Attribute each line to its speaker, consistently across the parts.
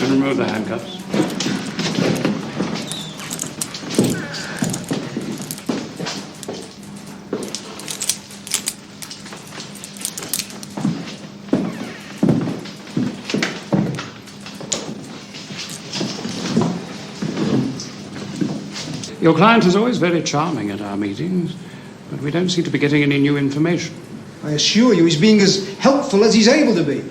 Speaker 1: Remove the handcuffs. Your client is always very charming at our meetings, but we don't seem to be getting any new information.
Speaker 2: I assure you he's being as helpful as he's able to be.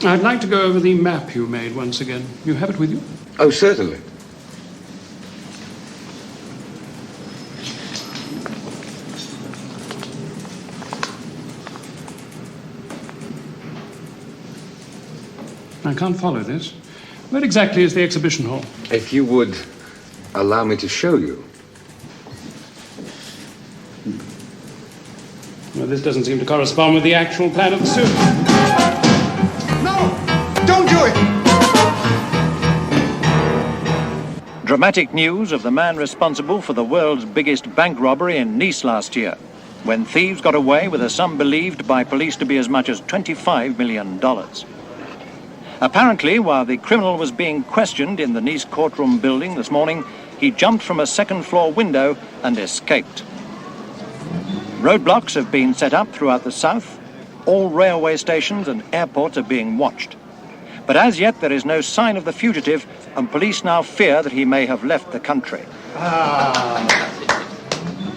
Speaker 1: I'd like to go over the map you made once again. You have it with you?
Speaker 3: Oh, certainly.
Speaker 1: I can't follow this. Where exactly is the exhibition hall?
Speaker 3: If you would allow me to show you.
Speaker 1: Well, this doesn't seem to correspond with the actual plan of the suit.
Speaker 2: No! Don't do it!
Speaker 4: Dramatic news of the man responsible for the world's biggest bank robbery in Nice last year, when thieves got away with a sum believed by police to be as much as $25 million. Apparently, while the criminal was being questioned in the Nice courtroom building this morning, he jumped from a second-floor window and escaped. Roadblocks have been set up throughout the south. All railway stations and airports are being watched. But as yet, there is no sign of the fugitive, and police now fear that he may have left the country.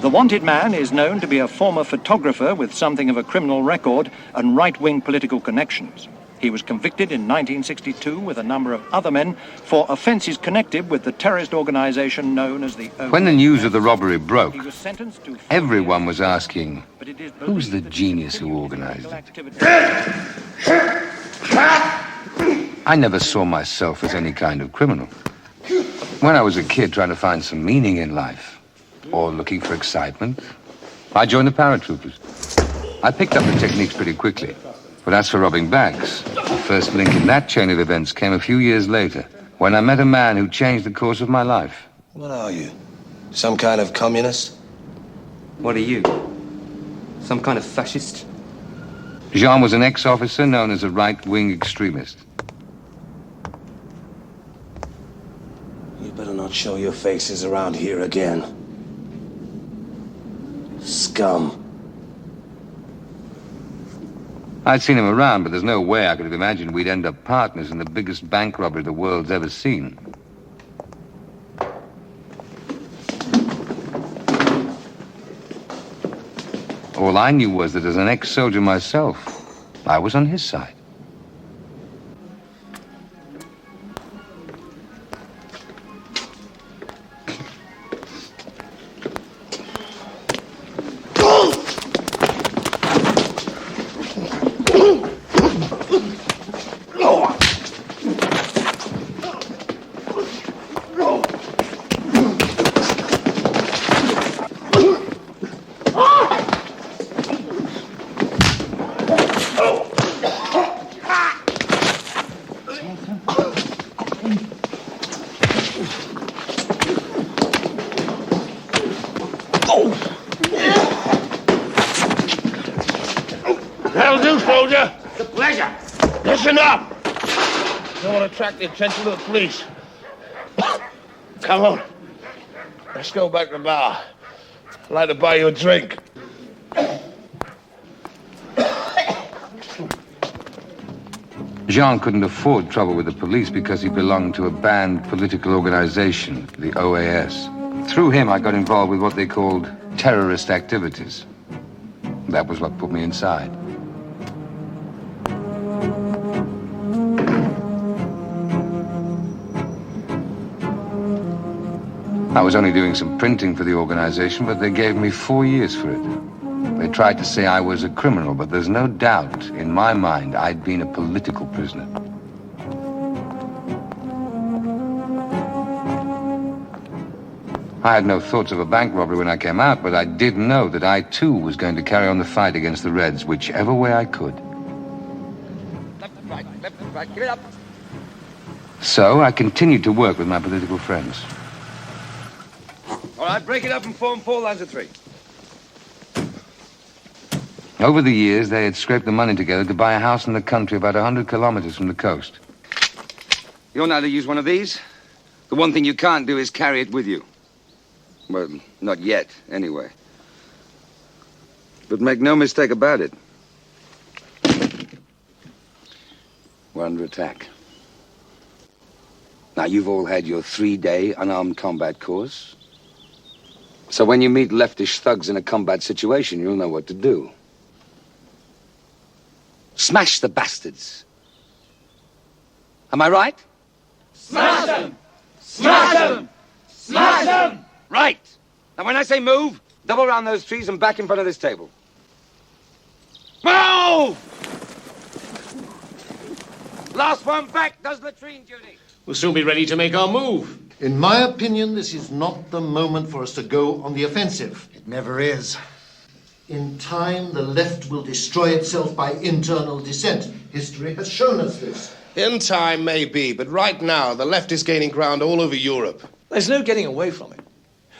Speaker 4: The wanted man is known to be a former photographer with something of a criminal record and right-wing political connections. He was convicted in 1962 with a number of other men for offences connected with the terrorist organisation known as the...
Speaker 3: When the news of the robbery broke,
Speaker 4: He was sentenced to
Speaker 3: everyone was asking,
Speaker 4: but it is
Speaker 3: who's the
Speaker 4: believed
Speaker 3: genius
Speaker 4: that
Speaker 3: who organised it?
Speaker 4: activity-
Speaker 3: I never saw myself as any kind of criminal. When I was a kid trying to find some meaning in life, or looking for excitement, I joined the paratroopers. I picked up the techniques pretty quickly. But as for robbing banks, the first link in that chain of events came a few years later, when I met a man who changed the course of my life.
Speaker 5: What are you? Some kind of communist?
Speaker 6: What are you? Some kind of fascist?
Speaker 3: Jean was an ex-officer known as a right-wing extremist.
Speaker 5: You better not show your faces around here again. Scum.
Speaker 3: I'd seen him around, but there's no way I could have imagined we'd end up partners in the biggest bank robbery the world's ever seen. All I knew was that as an ex-soldier myself, I was on his side.
Speaker 7: That'll do, soldier. It's a pleasure. Listen up. Don't want to attract the attention of the police. Come on. Let's go back to the bar. I'd like to buy you a drink.
Speaker 3: Jean couldn't afford trouble with the police because he belonged to a banned political organization, the OAS. Through him, I got involved with what they called terrorist activities. That was what put me inside. I was only doing some printing for the organization, but they gave me 4 years for it. They tried to say I was a criminal, but there's no doubt in my mind I'd been a political prisoner. I had no thoughts of a bank robbery when I came out, but I did know that I too was going to carry on the fight against the Reds whichever way I could.
Speaker 8: Left and right, give it up.
Speaker 3: So I continued to work with my political friends.
Speaker 8: All right, break it up and form 4 lines of 3.
Speaker 3: Over the years, they had scraped the money together to buy a house in the country about 100 kilometers from the coast.
Speaker 8: You'll know how to use one of these. The one thing you can't do is carry it with you. Well, not yet, anyway. But make no mistake about it. We're under attack. Now, you've all had your 3-day unarmed combat course. So when you meet leftish thugs in a combat situation, you'll know what to do. Smash the bastards. Am I right?
Speaker 7: Smash them! Smash them! Smash them!
Speaker 8: Right. Now, when I say move, double round those trees and back in front of this table. Move! Last one back does latrine duty.
Speaker 1: We'll soon be ready to make our move.
Speaker 9: In my opinion, this is not the moment for us to go on the offensive.
Speaker 2: It never is.
Speaker 9: In time, the left will destroy itself by internal dissent. History has shown us this.
Speaker 5: In time, maybe, but right now, the left is gaining ground all over Europe.
Speaker 10: There's no getting away from it.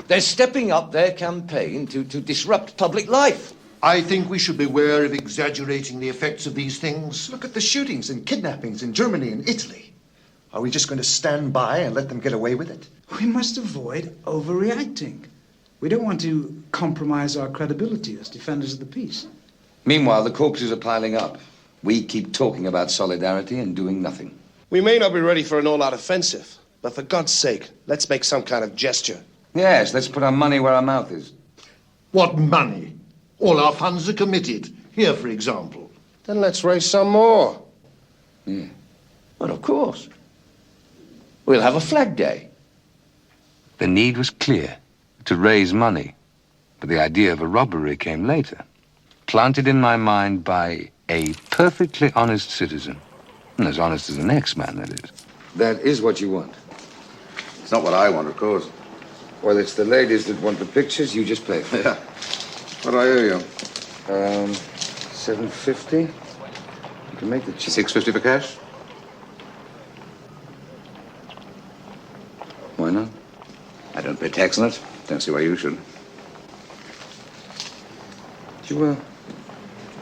Speaker 10: They're stepping up their campaign to disrupt public life.
Speaker 9: I think we should beware of exaggerating the effects of these things.
Speaker 2: Look at the shootings and kidnappings in Germany and Italy. Are we just going to stand by and let them get away with it?
Speaker 11: We must avoid overreacting. We don't want to compromise our credibility as defenders of the peace.
Speaker 8: Meanwhile, the corpses are piling up. We keep talking about solidarity and doing nothing.
Speaker 5: We may not be ready for an all-out offensive, but for God's sake, let's make some kind of gesture.
Speaker 8: Yes, let's put our money where our mouth is.
Speaker 9: What money? All our funds are committed. Here, for example.
Speaker 5: Then let's raise some more.
Speaker 8: Yeah.
Speaker 10: Well, of course. We'll have a flag day.
Speaker 3: The need was clear, to raise money. But the idea of a robbery came later, planted in my mind by a perfectly honest citizen. And as honest as an ex-man, that is.
Speaker 8: That is what you want.
Speaker 12: It's not what I want, of course.
Speaker 8: Well, it's the ladies that want the pictures. You just pay for it.
Speaker 12: Yeah. What do I owe you?
Speaker 8: $750. You can make the check.
Speaker 12: $650 for cash?
Speaker 8: Why not?
Speaker 12: I don't pay tax on it. Don't see why you should.
Speaker 8: Do you,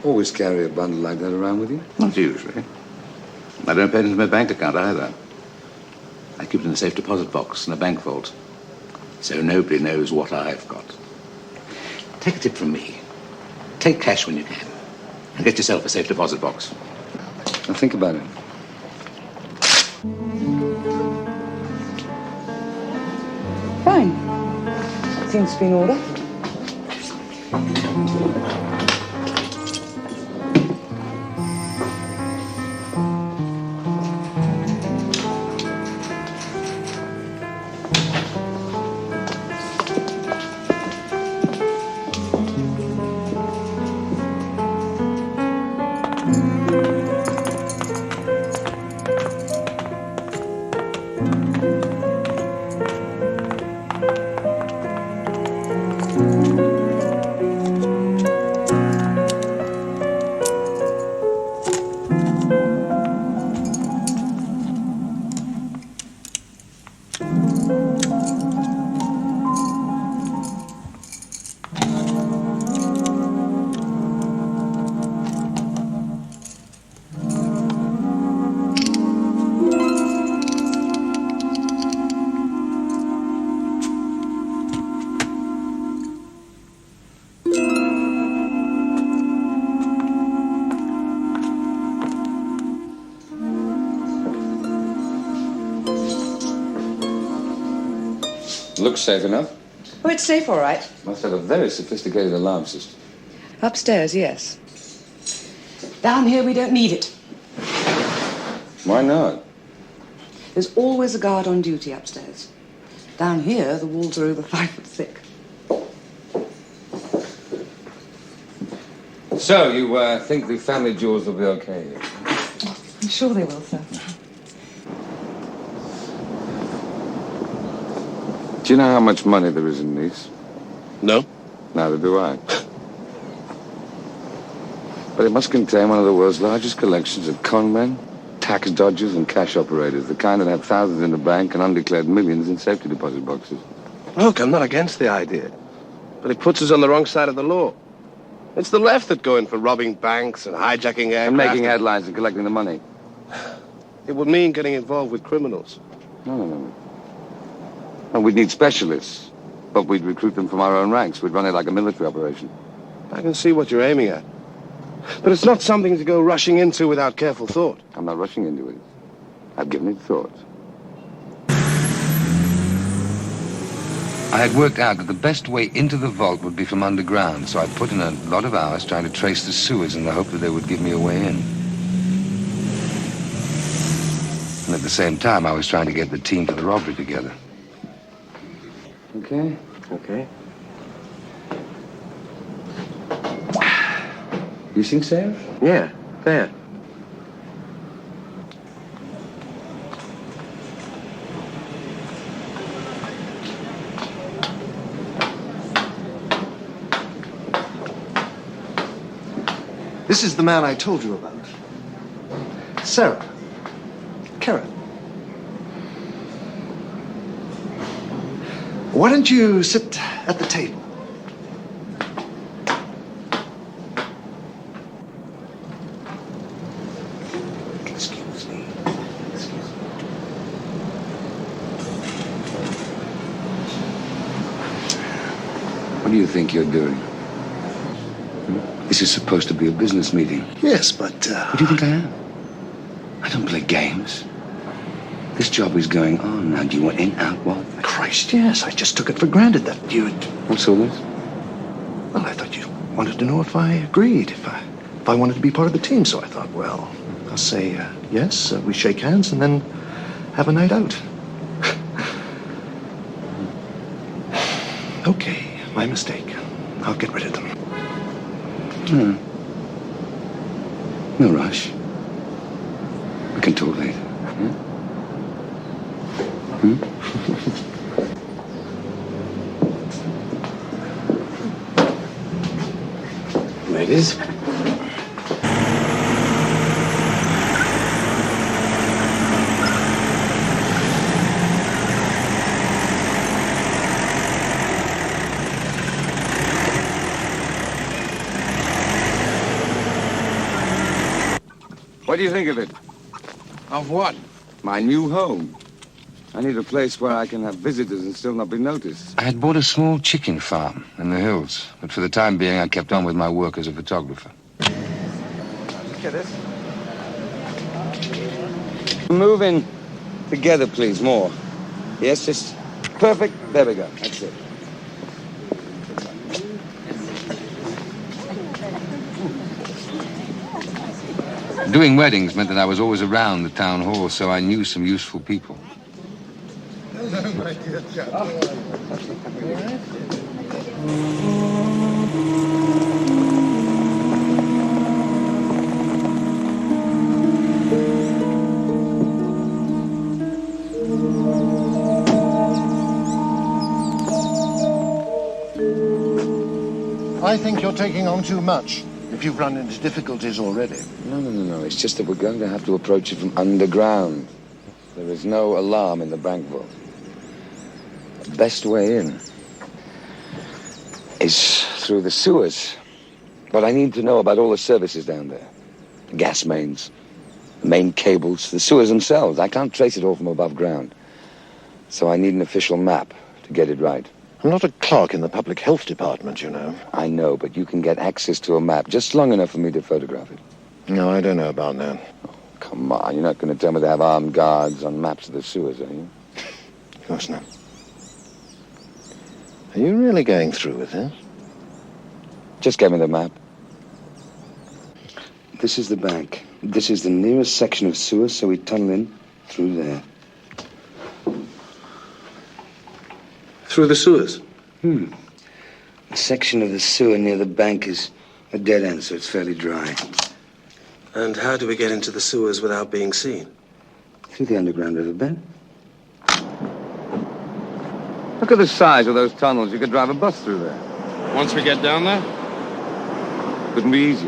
Speaker 8: always carry a bundle like that around with you?
Speaker 12: Not usually. I don't pay it into my bank account either. I keep it in a safe deposit box in a bank vault. So nobody knows what I've got. Take a tip from me. Take cash when you can. And get yourself a safe deposit box.
Speaker 8: Now think about it.
Speaker 13: Fine. Seems to be in order.
Speaker 3: Looks safe enough.
Speaker 13: Oh, it's safe, all right.
Speaker 3: Must have a very sophisticated alarm system.
Speaker 13: Upstairs, yes. Down here, we don't need it.
Speaker 3: Why not?
Speaker 13: There's always a guard on duty upstairs. Down here, the walls are over 5 foot thick.
Speaker 3: So, you think the family jewels will be okay?
Speaker 13: I'm sure they will, sir.
Speaker 3: Do you know how much money there is in these?
Speaker 7: No.
Speaker 3: Neither do I. But it must contain one of the world's largest collections of con men, tax dodgers, and cash operators, the kind that have thousands in the bank and undeclared millions in safety deposit boxes.
Speaker 7: Look, I'm not against the idea, but it puts us on the wrong side of the law. It's the left that go in for robbing banks and hijacking aircraft.
Speaker 3: And making headlines and collecting the money.
Speaker 7: It would mean getting involved with criminals.
Speaker 3: No. And we'd need specialists, but we'd recruit them from our own ranks. We'd run it like a military operation.
Speaker 7: I can see what you're aiming at. But it's not something to go rushing into without careful thought.
Speaker 3: I'm not rushing into it. I've given it thought. I had worked out that the best way into the vault would be from underground, so I put in a lot of hours trying to trace the sewers in the hope that they would give me a way in. And at the same time, I was trying to get the team for the robbery together. Okay?
Speaker 7: Okay.
Speaker 3: You think so?
Speaker 7: Yeah, fair.
Speaker 2: This is the man I told you about. Sarah. Karen. Why don't you sit at the table?
Speaker 3: Excuse me. What do you think you're doing? This is supposed to be a business meeting.
Speaker 2: Yes, but,
Speaker 3: What do you think I am? I don't play games. This job is going on now. Do you want in, out, what?
Speaker 2: Christ, yes. I just took it for granted that you'd...
Speaker 3: What's all this?
Speaker 2: Well, I thought you wanted to know if I agreed, if I wanted to be part of the team. So I thought, well, I'll say yes, we shake hands, and then have a night out. Okay, my mistake. I'll get rid of them.
Speaker 3: No rush. We can talk later.
Speaker 7: Ladies.
Speaker 3: What do you think of it?
Speaker 7: Of what?
Speaker 3: My new home. I need a place where I can have visitors and still not be noticed. I had bought a small chicken farm in the hills, but for the time being, I kept on with my work as a photographer.
Speaker 7: Look at this.
Speaker 3: Move in together, please, more. Yes, just perfect. There we go. That's it. Doing weddings meant that I was always around the town hall, so I knew some useful people.
Speaker 9: Hello, my dear chap. I think you're taking on too much, if you've run into difficulties already.
Speaker 3: No. It's just that we're going to have to approach it from underground. There is no alarm in the bank vault. The best way in is through the sewers. But I need to know about all the services down there. The gas mains, the main cables, the sewers themselves. I can't trace it all from above ground. So I need an official map to get it right.
Speaker 2: I'm not a clerk in the public health department, you know.
Speaker 3: I know, but you can get access to a map just long enough for me to photograph it.
Speaker 2: No, I don't know about that.
Speaker 3: Oh, come on, you're not going to tell me they have armed guards on maps of the sewers, are you?
Speaker 2: Of course not. Are you really going through with this?
Speaker 8: Just give me the map. This is the bank. This is the nearest section of sewer, so we tunnel in through there.
Speaker 2: Through the sewers?
Speaker 8: The section of the sewer near the bank is a dead end, so it's fairly dry.
Speaker 5: And how do we get into the sewers without being seen?
Speaker 8: Through the underground river bed. Look at the size of those tunnels. You could drive a bus through there.
Speaker 12: Once we get down there,
Speaker 8: Couldn't be easy.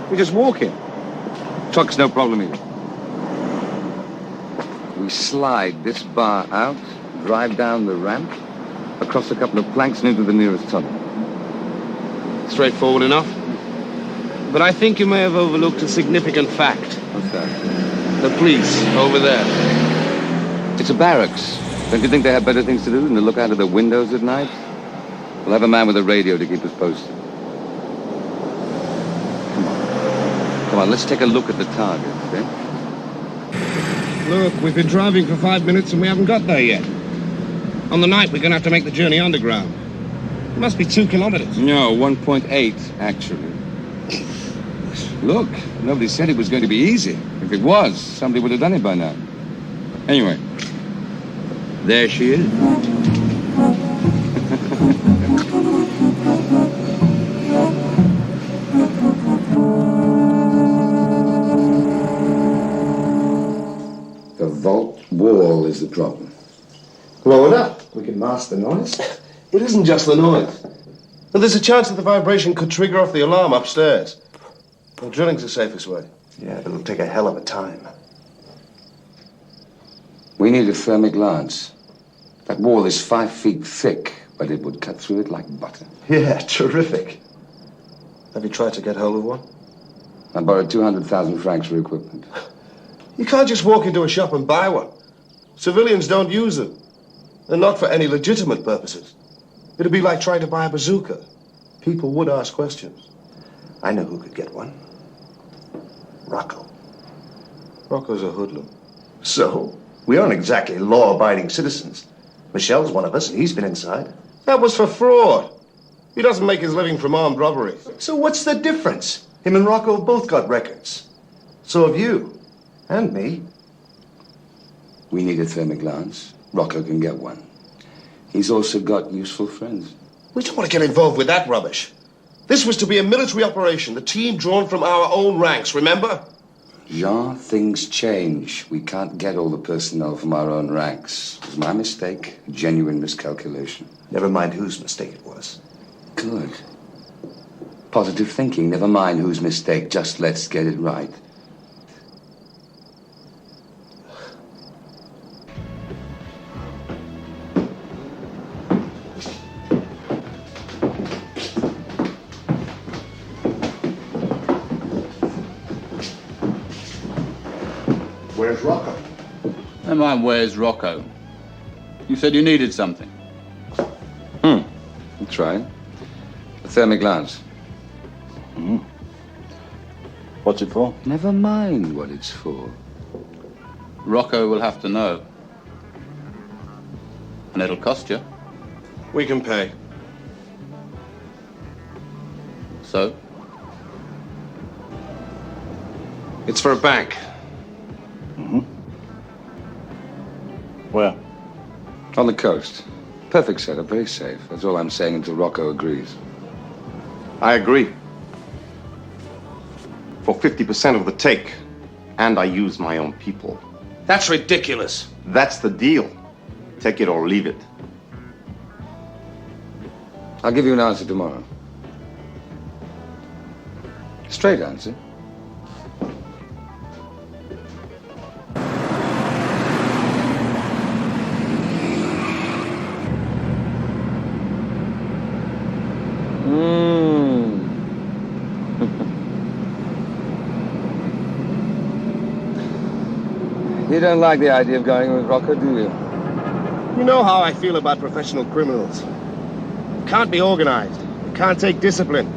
Speaker 8: We just walk in. Truck's no problem either. We slide this bar out, drive down the ramp, across a couple of planks and into the nearest tunnel.
Speaker 12: straightforward enough. But I think you may have overlooked a significant fact.
Speaker 8: What's that?
Speaker 12: The police, over there.
Speaker 8: It's a barracks. Don't you think they have better things to do than to look out of the windows at night? We'll have a man with a radio to keep us posted. Come on, let's take a look at the targets, eh?
Speaker 12: Look, we've been driving for 5 minutes and we haven't got there yet. On the night, we're going to have to make the journey underground. It must be 2 kilometers.
Speaker 3: No, 1.8, actually. Look, nobody said it was going to be easy. If it was, somebody would have done it by now. Anyway, there she is.
Speaker 8: The vault wall is the problem.
Speaker 2: Blow it up. We can mask the noise.
Speaker 5: It isn't just the noise. And there's a chance that the vibration could trigger off the alarm upstairs. Well, drilling's the safest way.
Speaker 2: Yeah, but it'll take a hell of a time.
Speaker 8: We need a thermic lance. That wall is 5 feet thick, but it would cut through it like butter.
Speaker 2: Yeah, terrific.
Speaker 5: Have you tried to get hold of one?
Speaker 8: I borrowed 200,000 francs for equipment.
Speaker 5: You can't just walk into a shop and buy one. Civilians don't use them. And not for any legitimate purposes. It'd be like trying to buy a bazooka. People would ask questions.
Speaker 2: I know who could get one. Rocco.
Speaker 5: Rocco's a hoodlum.
Speaker 2: So, we aren't exactly law-abiding citizens. Michelle's one of us, and he's been inside.
Speaker 5: That was for fraud. He doesn't make his living from armed robberies.
Speaker 2: So what's the difference? Him and Rocco have both got records. So have you. And me.
Speaker 8: We need a thermic lance. Rocco can get one. He's also got useful friends.
Speaker 5: We don't want to get involved with that rubbish. This was to be a military operation, the team drawn from our own ranks, remember?
Speaker 8: Jean, things change. We can't get all the personnel from our own ranks. It was my mistake, a genuine miscalculation.
Speaker 2: Never mind whose mistake it was.
Speaker 8: Good. Positive thinking, never mind whose mistake, just let's get it right.
Speaker 2: Where's Rocco?
Speaker 14: Never mind, where's Rocco? You said you needed something.
Speaker 8: That's right. A thermic lance.
Speaker 14: What's it for?
Speaker 8: Never mind what it's for.
Speaker 14: Rocco will have to know. And it'll cost you.
Speaker 5: We can pay.
Speaker 14: So?
Speaker 5: It's for a bank.
Speaker 14: Where?
Speaker 8: On the coast. Perfect setup, very safe. That's all I'm saying until Rocco agrees.
Speaker 15: I agree. For 50% of the take. And I use my own people.
Speaker 5: That's ridiculous.
Speaker 15: That's the deal. Take it or leave it.
Speaker 8: I'll give you an answer tomorrow. Straight answer. You don't like the idea of going with Rocco, do you?
Speaker 5: You know how I feel about professional criminals. Can't be organized. Can't take discipline.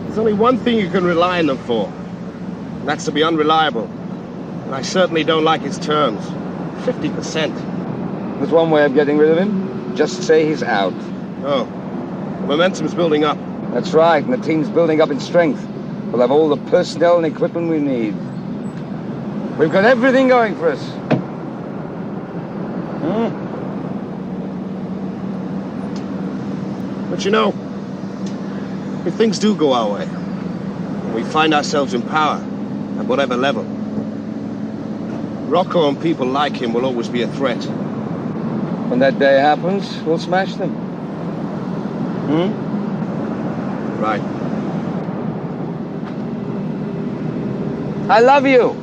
Speaker 5: There's only one thing you can rely on them for. And that's to be unreliable. And I certainly don't like his terms. 50%.
Speaker 8: There's one way of getting rid of him.
Speaker 3: Just say he's out.
Speaker 5: Oh. The momentum's building up.
Speaker 3: That's right, and the team's building up in strength. We'll have all the personnel and equipment we need. We've got everything going for us.
Speaker 5: But you know, if things do go our way, and we find ourselves in power, at whatever level, Rocco and people like him will always be a threat.
Speaker 3: When that day happens, we'll smash them.
Speaker 5: Right.
Speaker 3: I love you.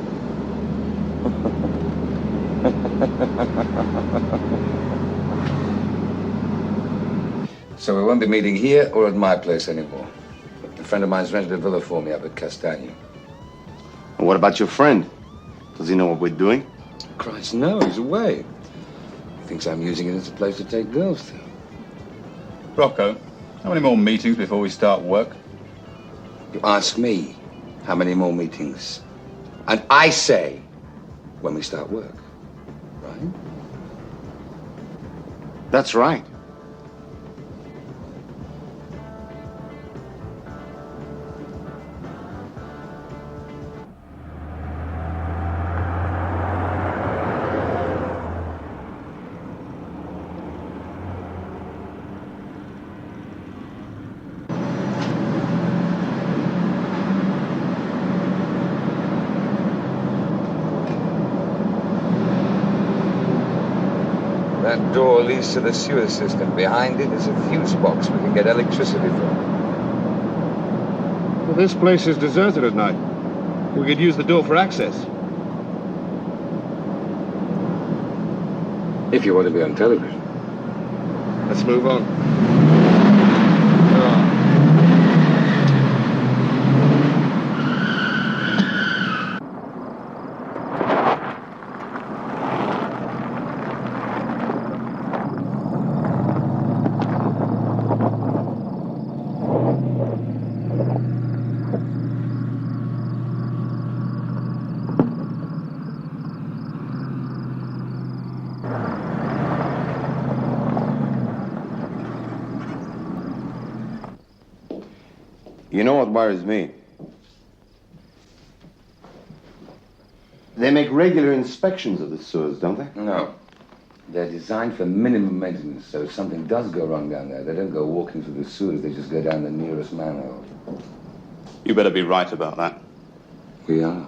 Speaker 3: So we won't be meeting here or at my place anymore. A friend of mine's rented a villa for me up at Castagno.
Speaker 15: And what about your friend? Does he know what we're doing?
Speaker 3: Christ, no, he's away. He thinks I'm using it as a place to take girls to.
Speaker 14: Rocco, how many more meetings before we start work?
Speaker 3: You ask me how many more meetings. And I say when we start work. Right?
Speaker 15: That's right.
Speaker 3: That door leads to the sewer system. Behind it is a fuse box we can get electricity from.
Speaker 5: Well, this place is deserted at night. We could use the door for access.
Speaker 3: If you want to be on television.
Speaker 5: Let's move on.
Speaker 15: You know what worries me? They make regular inspections of the sewers, don't they?
Speaker 3: No. They're designed for minimum maintenance, so if something does go wrong down there, they don't go walking through the sewers, they just go down the nearest manhole.
Speaker 12: You better be right about that.
Speaker 3: We are.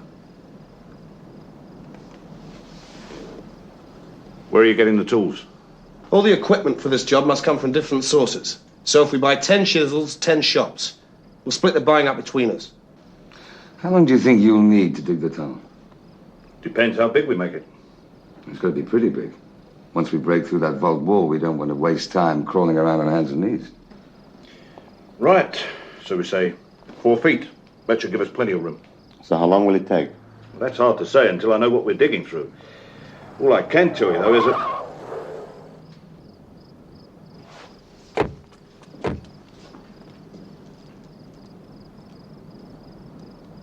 Speaker 12: Where are you getting the tools?
Speaker 5: All the equipment for this job must come from different sources. So if we buy 10 chisels, 10 shops. We'll split the buying up between us.
Speaker 3: How long do you think you'll need to dig the tunnel?
Speaker 12: Depends how big we make it.
Speaker 3: It's got to be pretty big. Once we break through that vault wall, we don't want to waste time crawling around on hands and knees.
Speaker 12: Right. So we say 4 feet. That should give us plenty of room.
Speaker 15: So how long will it take?
Speaker 12: Well, that's hard to say until I know what we're digging through. All I can tell you, though, is that...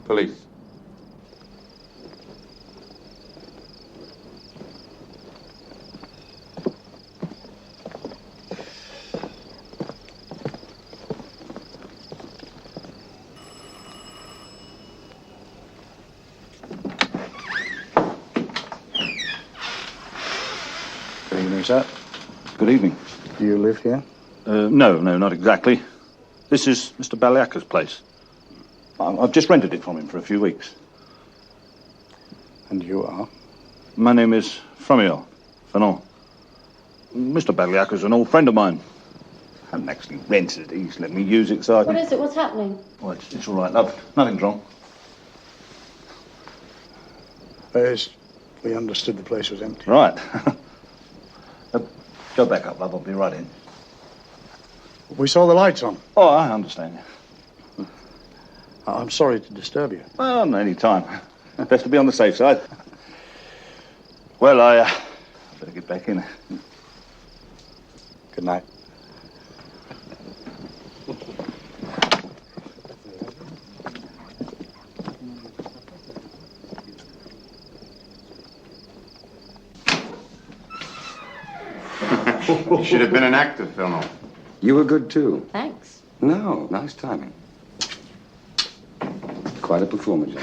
Speaker 14: Police.
Speaker 12: Good evening, sir. Good evening.
Speaker 11: Do you live here?
Speaker 12: No, not exactly. This is Mr. Baliaka's place. I've just rented it from him for a few weeks.
Speaker 11: And you are?
Speaker 12: My name is Framiel, Fanon. Mr. Baliaka's an old friend of mine. I haven't actually rented it. He's let me use it so I can...
Speaker 16: What is it? What's happening?
Speaker 12: Oh, it's all right, love. Nothing's wrong.
Speaker 11: We understood the place was empty.
Speaker 12: Right. Go back up, love. I'll be right in.
Speaker 11: We saw the lights on.
Speaker 12: Oh, I understand.
Speaker 11: I'm sorry to disturb you.
Speaker 12: Well, not any time. Best to be on the safe side. Well, I better get back in.
Speaker 11: Good night.
Speaker 15: You should have been an actor, Fillmore.
Speaker 8: You were good, too.
Speaker 13: Thanks.
Speaker 8: No, nice timing. Quite a performance.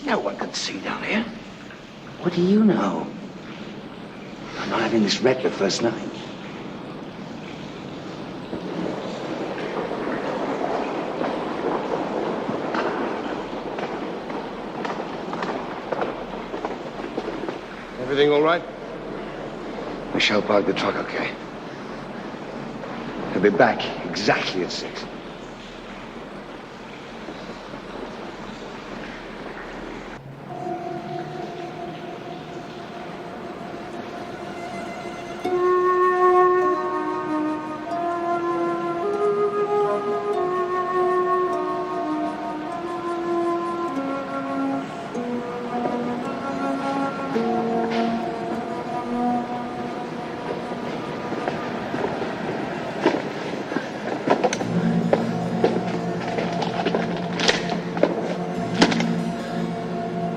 Speaker 8: No one can see down here. What do you know? I'm not having this read the first night.
Speaker 5: Everything all right?
Speaker 8: Michelle parked the truck, okay? He'll be back exactly at 6.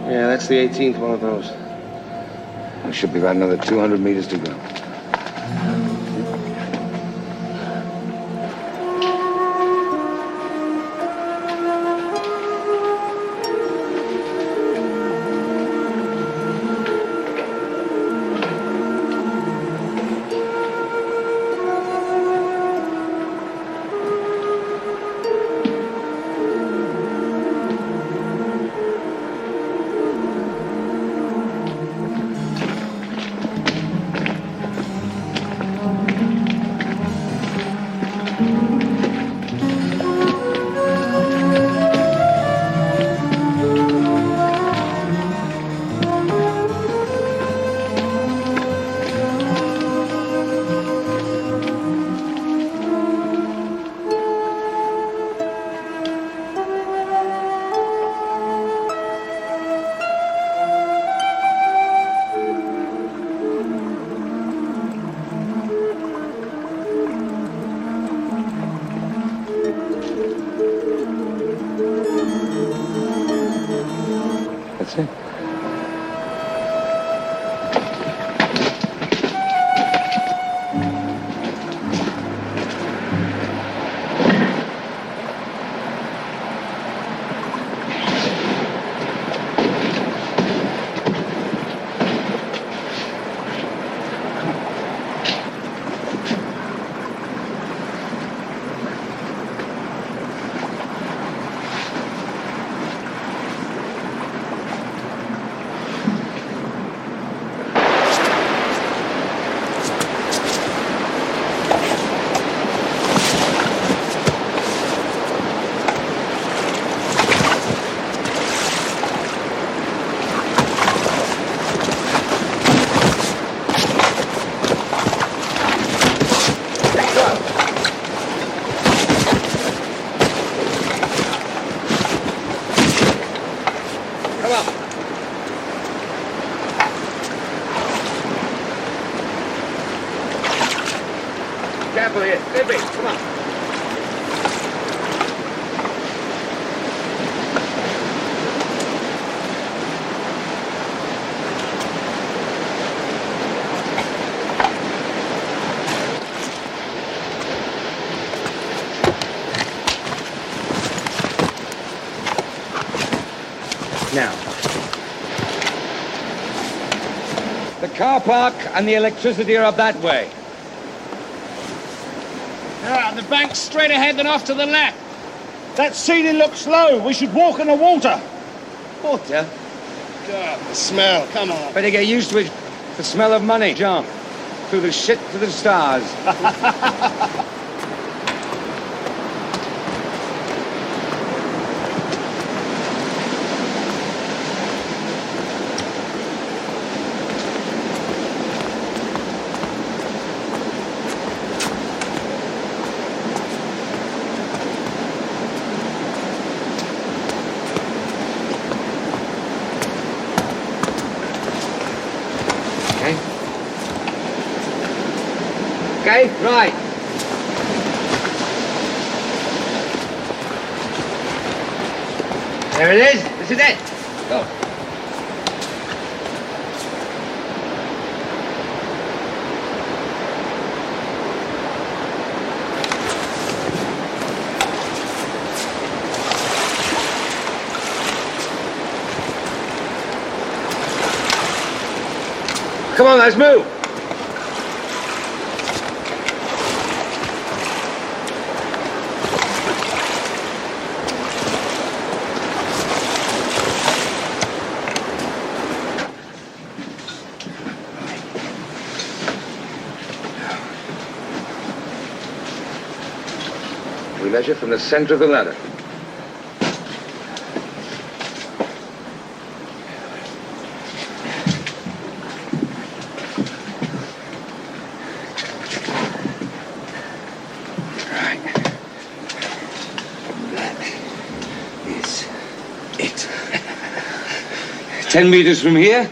Speaker 5: Yeah, that's the 18th one of those.
Speaker 8: There should be about another 200 meters to go. That's it.
Speaker 5: Careful here. Slippery. Come on. Now.
Speaker 3: car park and the electricity are up that way.
Speaker 5: Yeah, the bank's straight ahead and off to the left. That ceiling looks low. We should walk in the water.
Speaker 3: Water?
Speaker 5: God, the smell. Come on.
Speaker 3: Better get used to it. The smell of money, John. Through the shit to the stars. Okay, right. There it is. This is it. Go. Come on, let's move. We measure from the center of the ladder. Right. That is it. 10 meters from here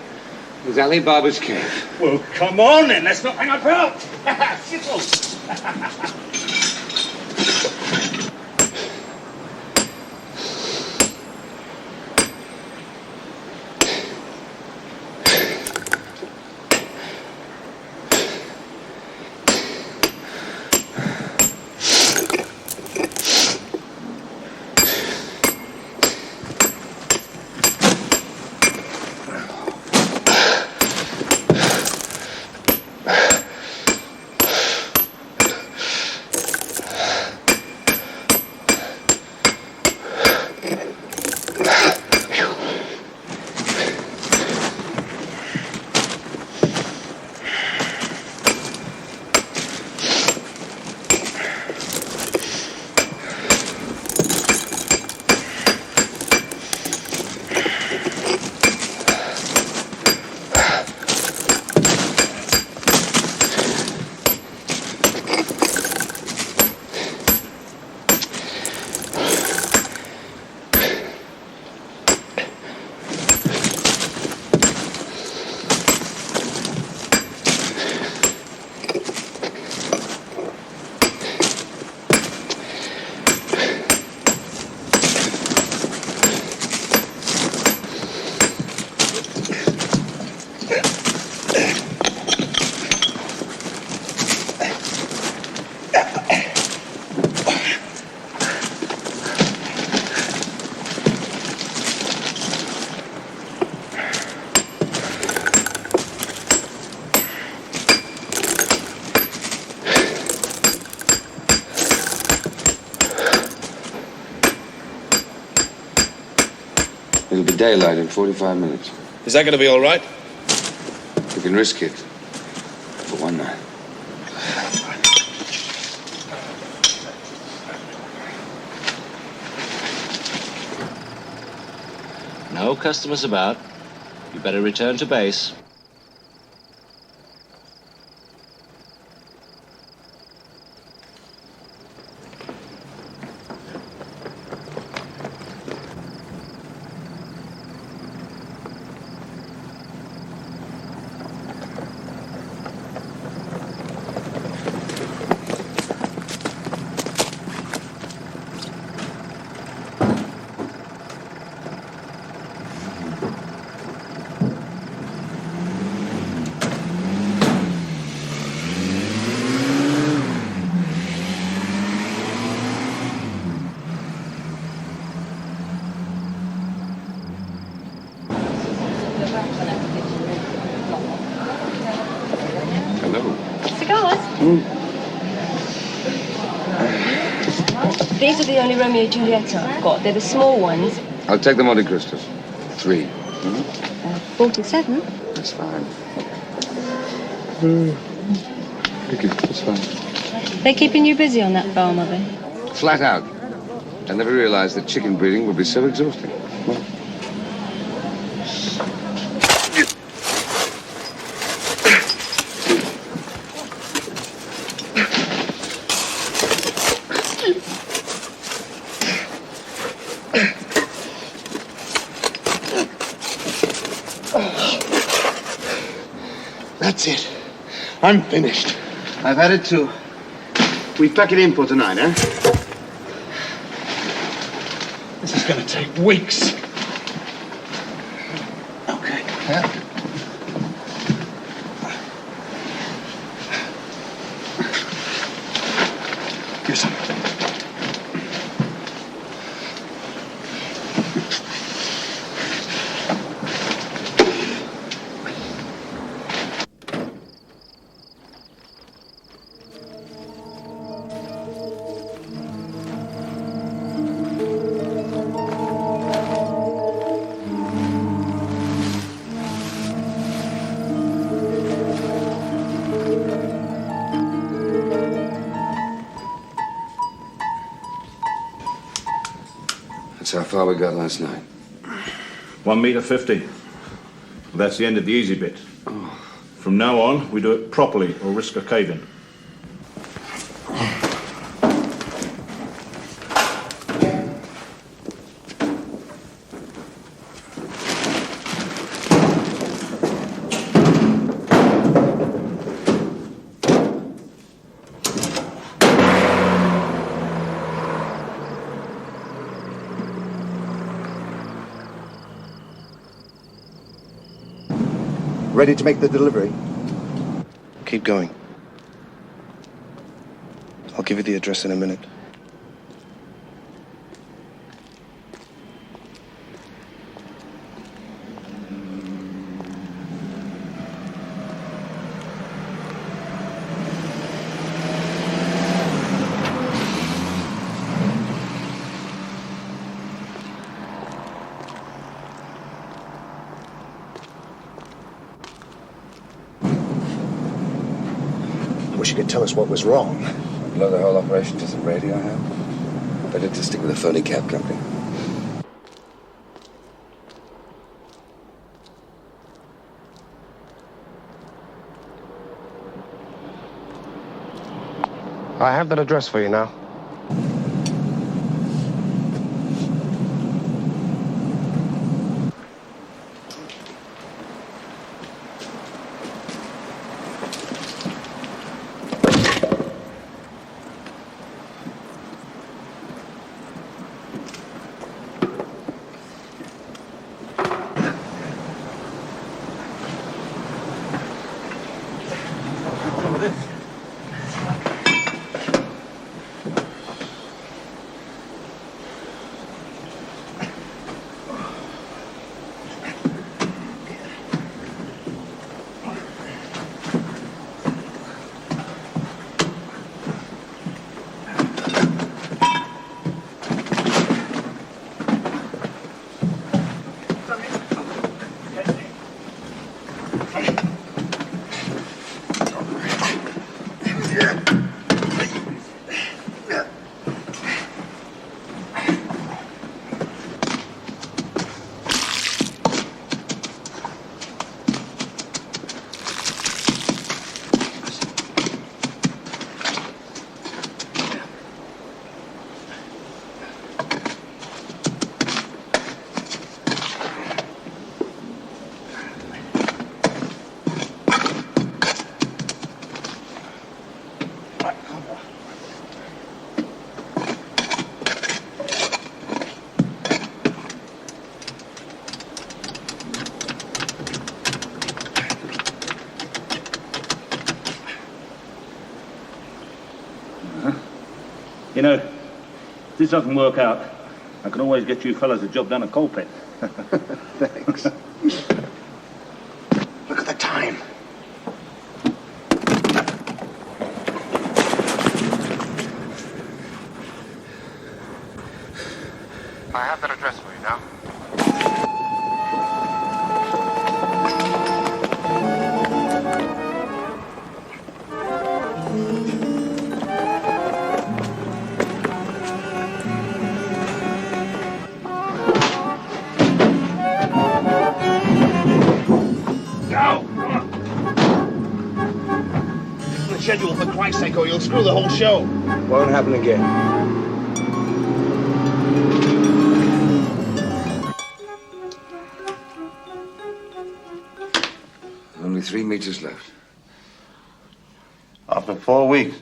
Speaker 3: is Ali Baba's cave.
Speaker 5: Well, come on then. Let's not hang about. Skittles.
Speaker 3: It'll be daylight in 45 minutes.
Speaker 5: Is that going to be all right?
Speaker 3: We can risk it. For one night.
Speaker 16: No customers about. You better return to base.
Speaker 17: These are the only Romeo and Juliets I've got. They're the small ones.
Speaker 3: I'll take the Monte Cristos. 3.
Speaker 17: 47.
Speaker 3: That's fine. Thank you. That's fine.
Speaker 17: They're keeping you busy on that farm, are they?
Speaker 3: Flat out. I never realized that chicken breeding would be so exhausting. Well,
Speaker 5: That's it. I'm finished. I've had it too. We pack it in for tonight, eh? This is gonna take weeks. Okay. Yeah. Here's some.
Speaker 3: that's how far we got last night.
Speaker 18: 1 meter 50. That's the end of the easy bit. From now on, we do it properly or risk a cave-in.
Speaker 2: Ready to make the delivery?
Speaker 5: Keep going. I'll give you the address in a minute.
Speaker 2: Wish you could tell us what was wrong.
Speaker 3: Blow the whole operation to some radio, I have. Better to stick with a phony cab company.
Speaker 5: I have that address for you now.
Speaker 18: You know, if this doesn't work out, I can always get you fellas a job down at Coal Pit.
Speaker 2: Thanks. Look at the time.
Speaker 19: I have that address for you now.
Speaker 5: Schedule, for Christ's sake, or you'll screw the whole show.
Speaker 2: Won't happen again.
Speaker 3: Only 3 meters left.
Speaker 7: After 4 weeks.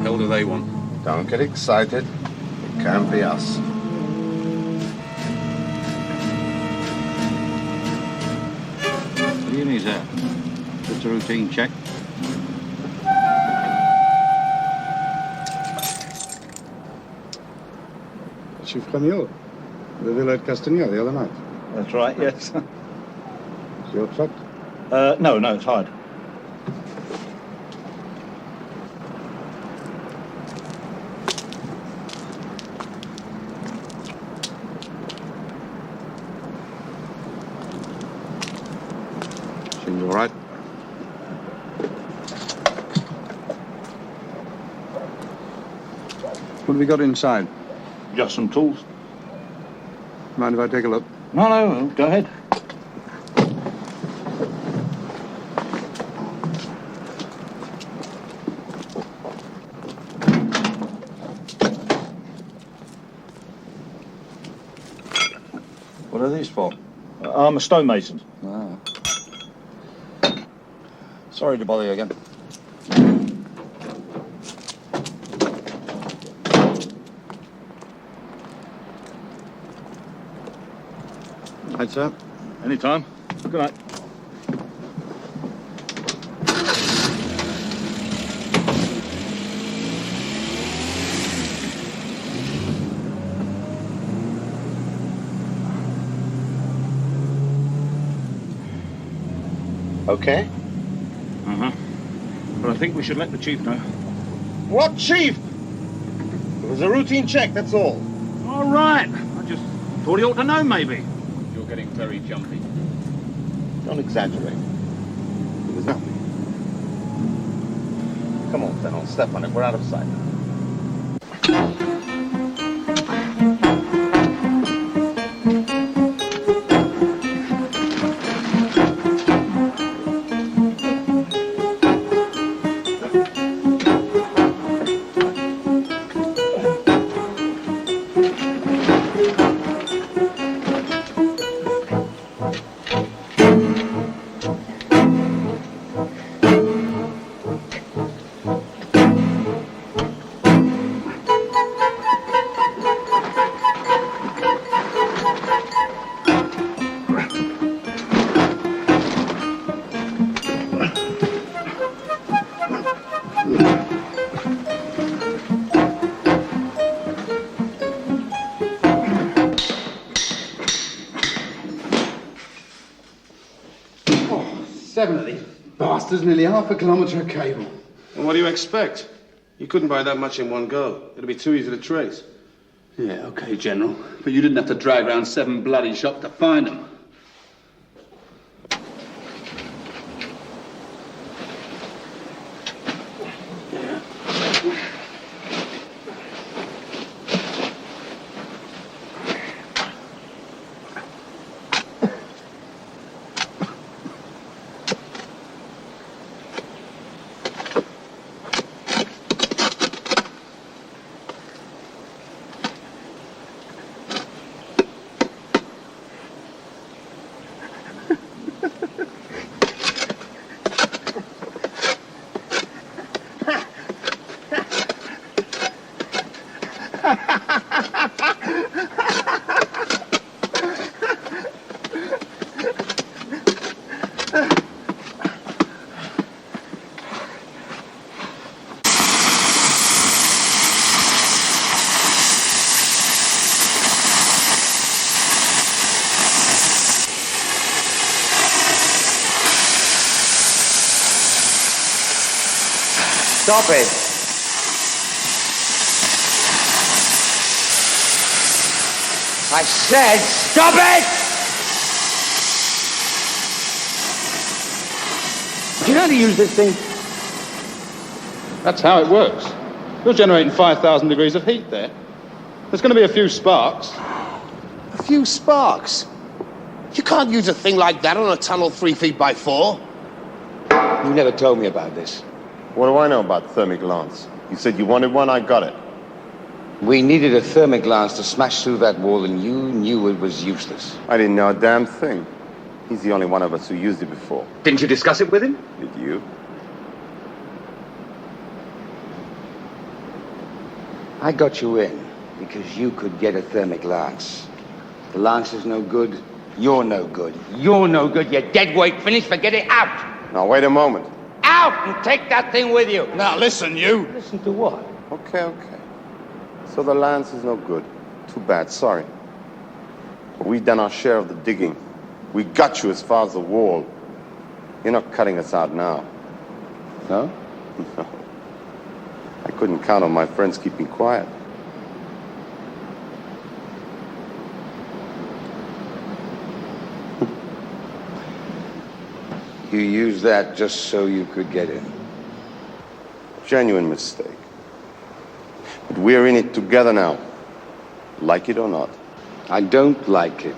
Speaker 18: What do they want?
Speaker 2: Don't get excited. It can't be us.
Speaker 18: What do you need there? Just a routine check.
Speaker 1: Chief Camille, the villa at Castagna the other night.
Speaker 18: That's right, yes.
Speaker 1: Is your truck?
Speaker 18: No, it's hired.
Speaker 1: Seems all right. What have we got inside?
Speaker 18: Just some tools.
Speaker 1: Mind if I take a look?
Speaker 18: No, go ahead. What are these for? I'm a stonemason.
Speaker 1: Ah.
Speaker 18: Sorry to bother you again.
Speaker 1: Right, sir.
Speaker 18: Anytime. Good night.
Speaker 5: Okay.
Speaker 18: But I think we should let the chief know.
Speaker 5: What chief? It was a routine check, that's all.
Speaker 18: All right. I just thought he ought to know, maybe. You're getting very jumpy.
Speaker 5: Don't exaggerate. It was nothing. Come on, then, I'll step on it. We're out of sight.
Speaker 1: Seven of these bastards, nearly half a kilometre of cable.
Speaker 5: And what do you expect? You couldn't buy that much in one go. It'd be too easy to trace.
Speaker 14: Yeah, okay, General. But you didn't have to drag around 7 bloody shops to find them.
Speaker 8: Stop it. I said stop it! Do you know how to use this thing?
Speaker 18: That's how it works. You're generating 5,000 degrees of heat there. There's going to be a few sparks.
Speaker 7: A few sparks? You can't use a thing like that on a tunnel 3 feet by 4.
Speaker 8: You never told me about this.
Speaker 15: What do I know about thermic lance? You said you wanted one, I got it.
Speaker 8: We needed a thermic lance to smash through that wall, and you knew it was useless.
Speaker 15: I didn't know a damn thing. He's the only one of us who used it before.
Speaker 8: Didn't you discuss it with him?
Speaker 15: Did you?
Speaker 8: I got you in because you could get a thermic lance. The lance is no good. You're no good. You're no good. You're dead weight. Finished. Forget it. Out.
Speaker 15: Now, wait a moment.
Speaker 8: Out and take that thing with you.
Speaker 7: Now, listen, you.
Speaker 8: Listen to what?
Speaker 15: Okay. So the lance is no good. Too bad. Sorry. But we've done our share of the digging. We got you as far as the wall. You're not cutting us out now.
Speaker 8: No?
Speaker 15: No. I couldn't count on my friends keeping quiet.
Speaker 8: You used that just so you could get in.
Speaker 15: Genuine mistake. But we're in it together now. Like it or not.
Speaker 8: I don't like it,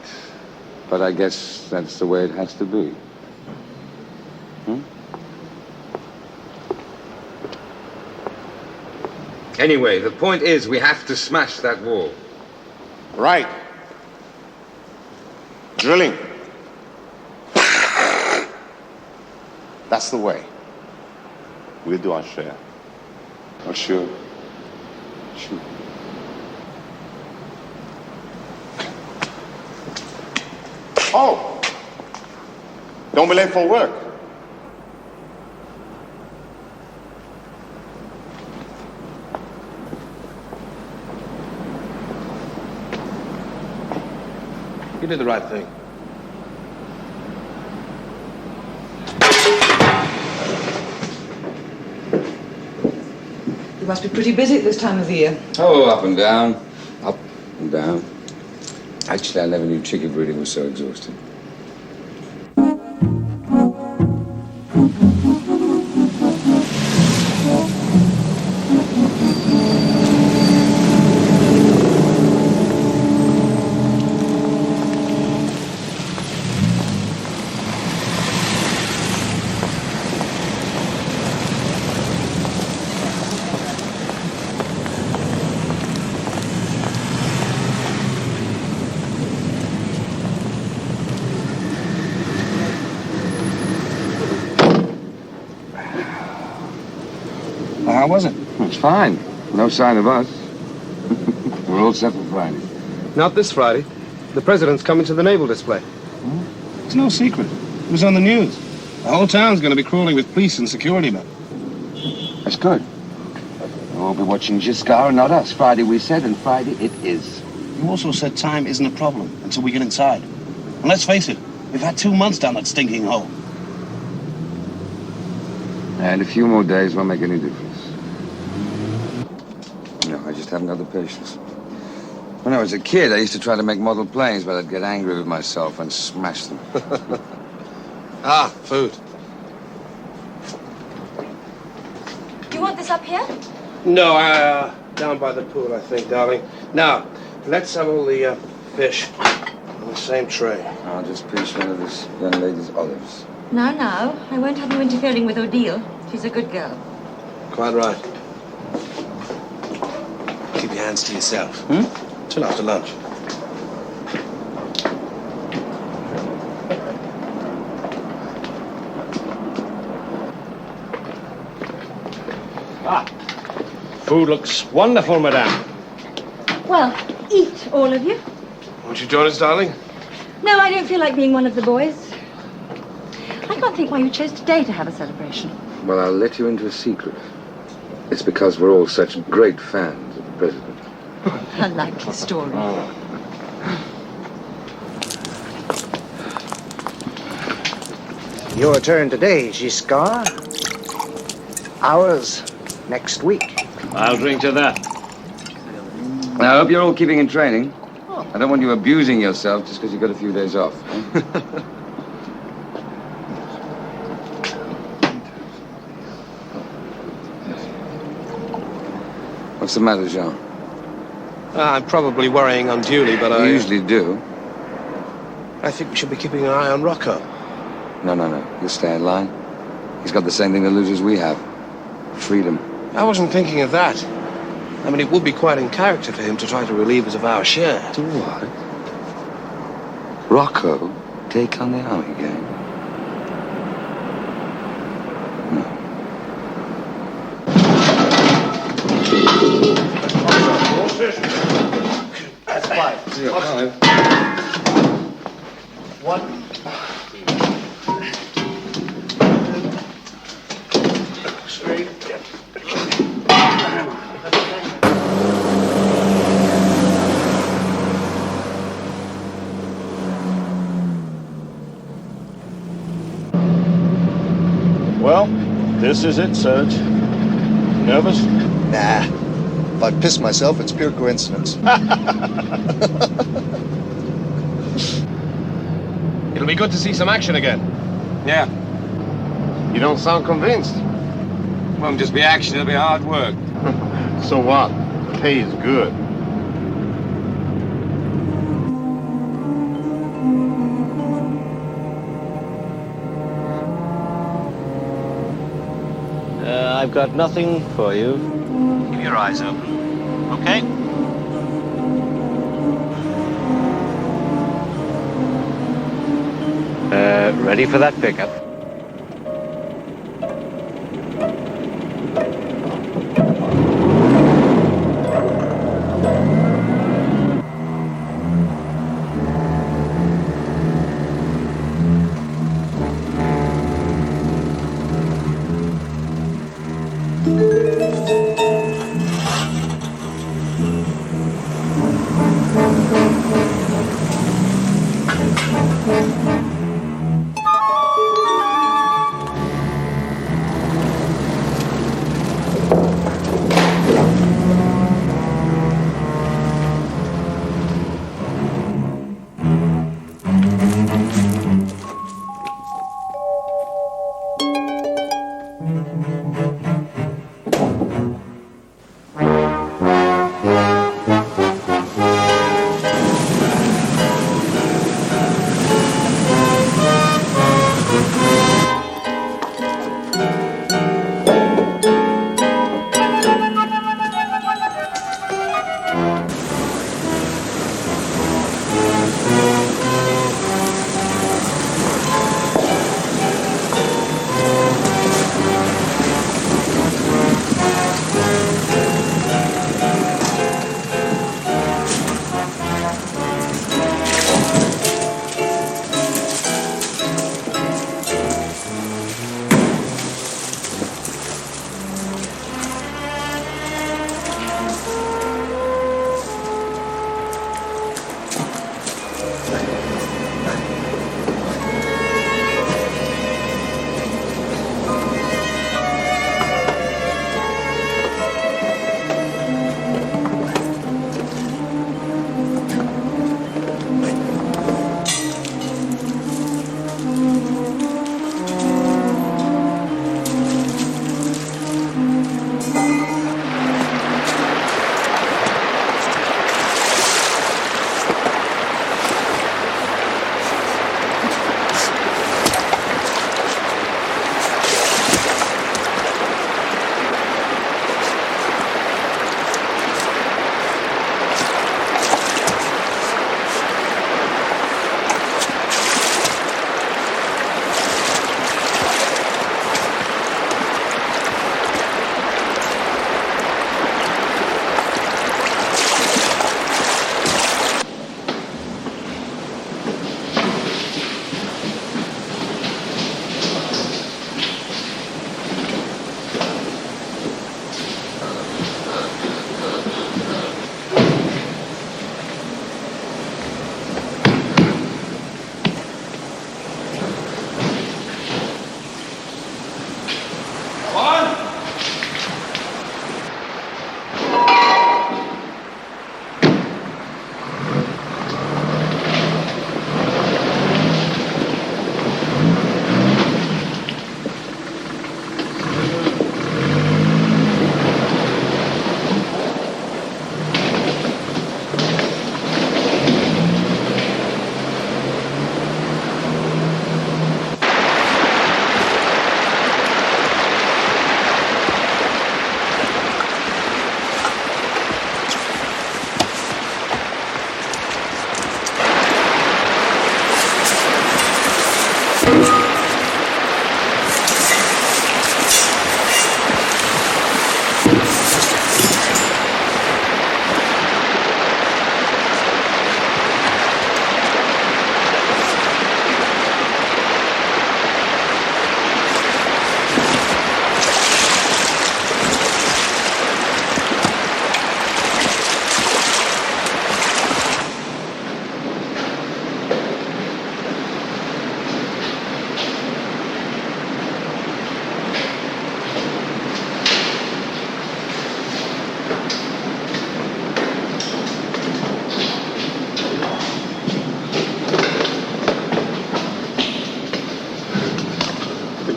Speaker 8: but I guess that's the way it has to be. Anyway, the point is we have to smash that wall.
Speaker 15: Right. Drilling. That's the way. We'll do our share.
Speaker 8: Oh, sure.
Speaker 15: Oh! Don't be late for work.
Speaker 7: You did the right thing.
Speaker 13: You must be pretty busy at this time of the year.
Speaker 3: Oh, up and down. Up and down. Actually, I never knew chicken breeding was so exhausting.
Speaker 8: How was it? It's fine. No sign of us. We're all set for Friday.
Speaker 5: Not this Friday. The president's coming to the naval display.
Speaker 7: It's no secret. It was on the news. The whole town's going to be crawling with police and security men.
Speaker 8: That's good. We'll all be watching Giscard, not us. Friday we said, and Friday it is.
Speaker 7: You also said time isn't a problem until we get inside. And let's face it, we've had 2 months down that stinking hole.
Speaker 8: And a few more days won't make any difference. No, I just haven't got the patience. When I was a kid, I used to try to make model planes, but I'd get angry with myself and smash them.
Speaker 7: Ah, food.
Speaker 17: Do you want this up here?
Speaker 5: No, down by the pool, I think, darling. Now, let's have all the fish on the same tray.
Speaker 3: I'll just pinch one of this young lady's olives.
Speaker 17: No, I won't have you interfering with Odile. She's a good girl.
Speaker 5: Quite right. Keep your hands to yourself. Till after lunch. Food looks wonderful, madame.
Speaker 17: Well, eat, all of you.
Speaker 5: Won't you join us, darling?
Speaker 17: No, I don't feel like being one of the boys. I can't think why you chose today to have a celebration.
Speaker 3: Well, I'll let you into a secret. It's because we're all such great fans of the president.
Speaker 17: A likely story.
Speaker 2: Your turn today, Giscard. Ours next week.
Speaker 16: I'll drink to that.
Speaker 3: I hope you're all keeping in training. I don't want you abusing yourself just because you got a few days off. What's the matter, Jean?
Speaker 5: I'm probably worrying unduly, but
Speaker 3: You usually do.
Speaker 5: I think we should be keeping an eye on Rocco.
Speaker 3: No. You'll stay in line. He's got the same thing to lose as we have. Freedom.
Speaker 5: I wasn't thinking of that. I mean, it would be quite in character for him to try to relieve us of our share.
Speaker 3: To what? Rocco take on the army gang?
Speaker 5: That's 5.
Speaker 3: 5.
Speaker 5: 1.
Speaker 18: Well, this is it, Serge. Nervous?
Speaker 2: Nah. If I piss myself, it's pure coincidence.
Speaker 5: It'll be good to see some action again.
Speaker 3: Yeah.
Speaker 5: You don't sound convinced.
Speaker 3: Won't just be action, it'll be hard work.
Speaker 15: So what? The pay is good.
Speaker 16: I've got nothing for you. Keep your eyes open. Okay? Ready for that pickup.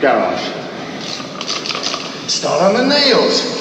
Speaker 2: garage. Start on the nails.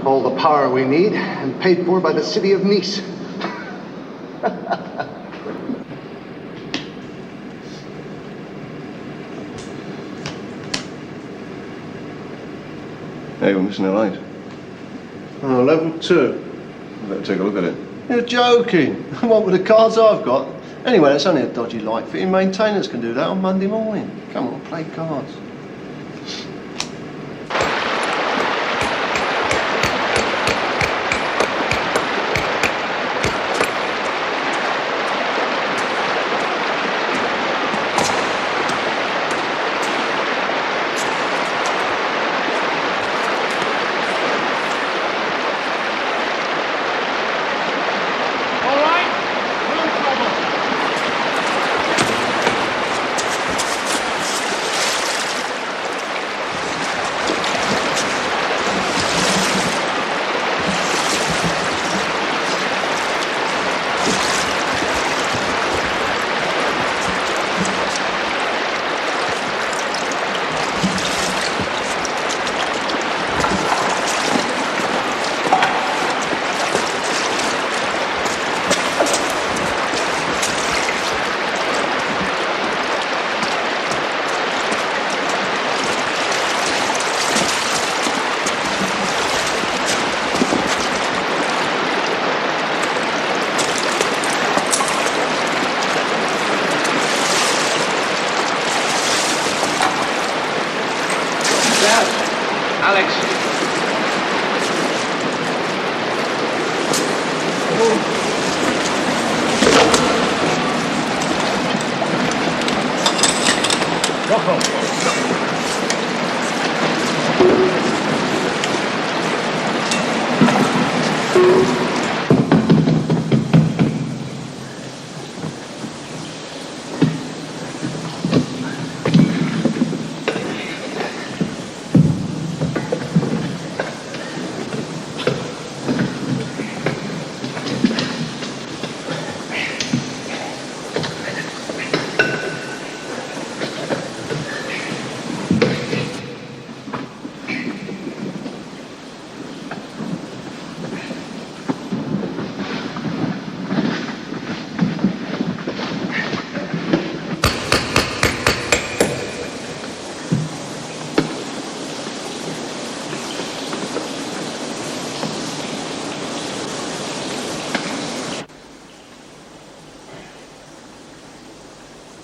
Speaker 2: All the power we need, and paid for by the city of Nice.
Speaker 5: Hey, we're missing a light. Oh, level 2. Better take a look at it. You're joking. What with the cards I've got? Anyway, that's only a dodgy light fitting. Maintainers can do that on Monday morning. Come on, play cards.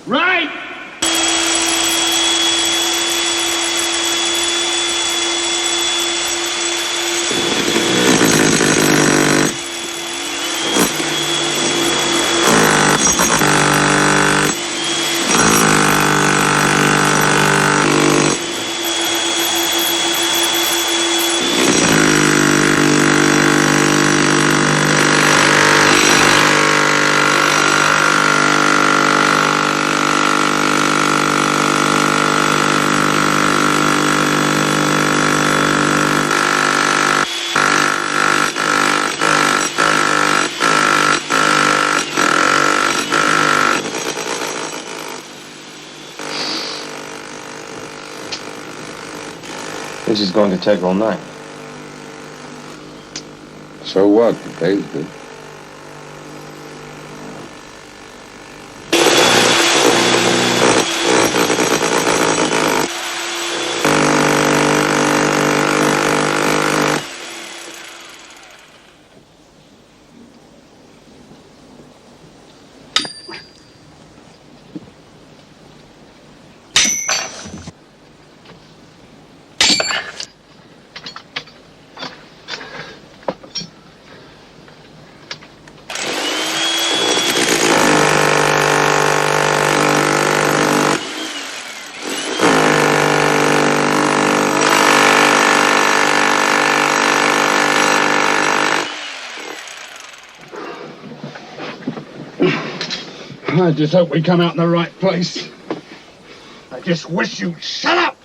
Speaker 7: Right!
Speaker 6: This is going to take all night.
Speaker 3: So what? The pay's good.
Speaker 7: I just hope we come out in the right place. I just wish you'd shut up!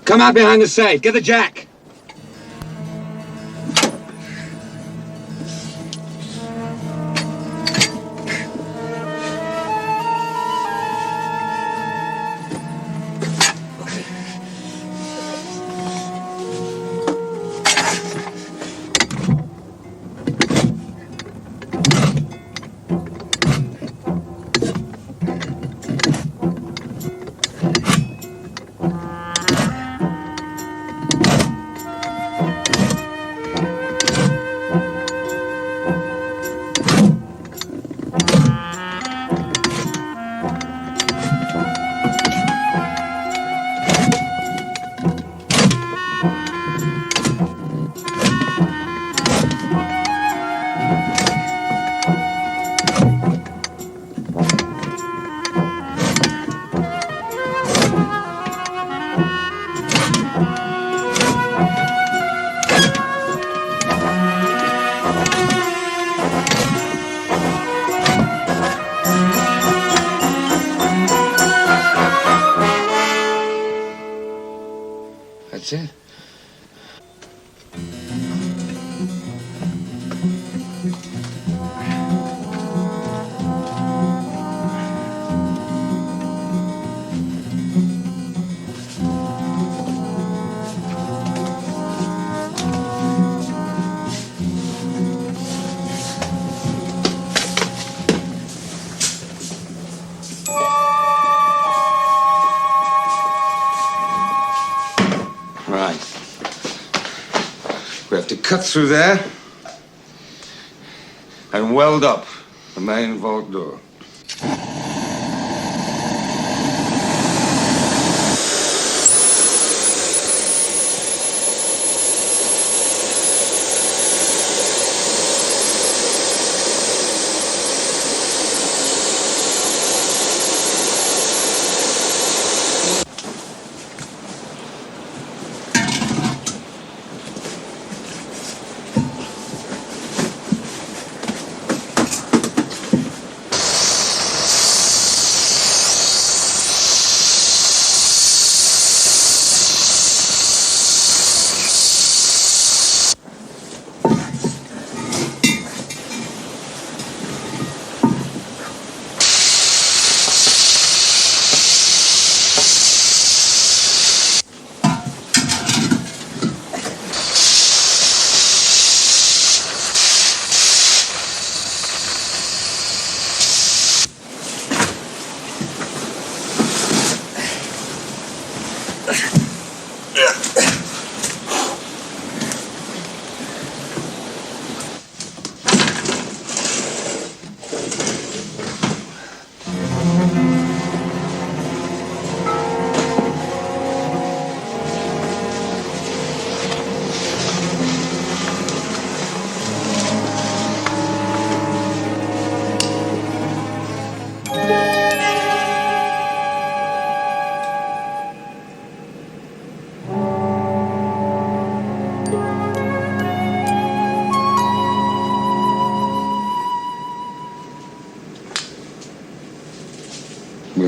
Speaker 8: Come out behind the safe. Get the jack.
Speaker 3: That's it.
Speaker 8: Right. We have to cut through there and weld up the main vault door.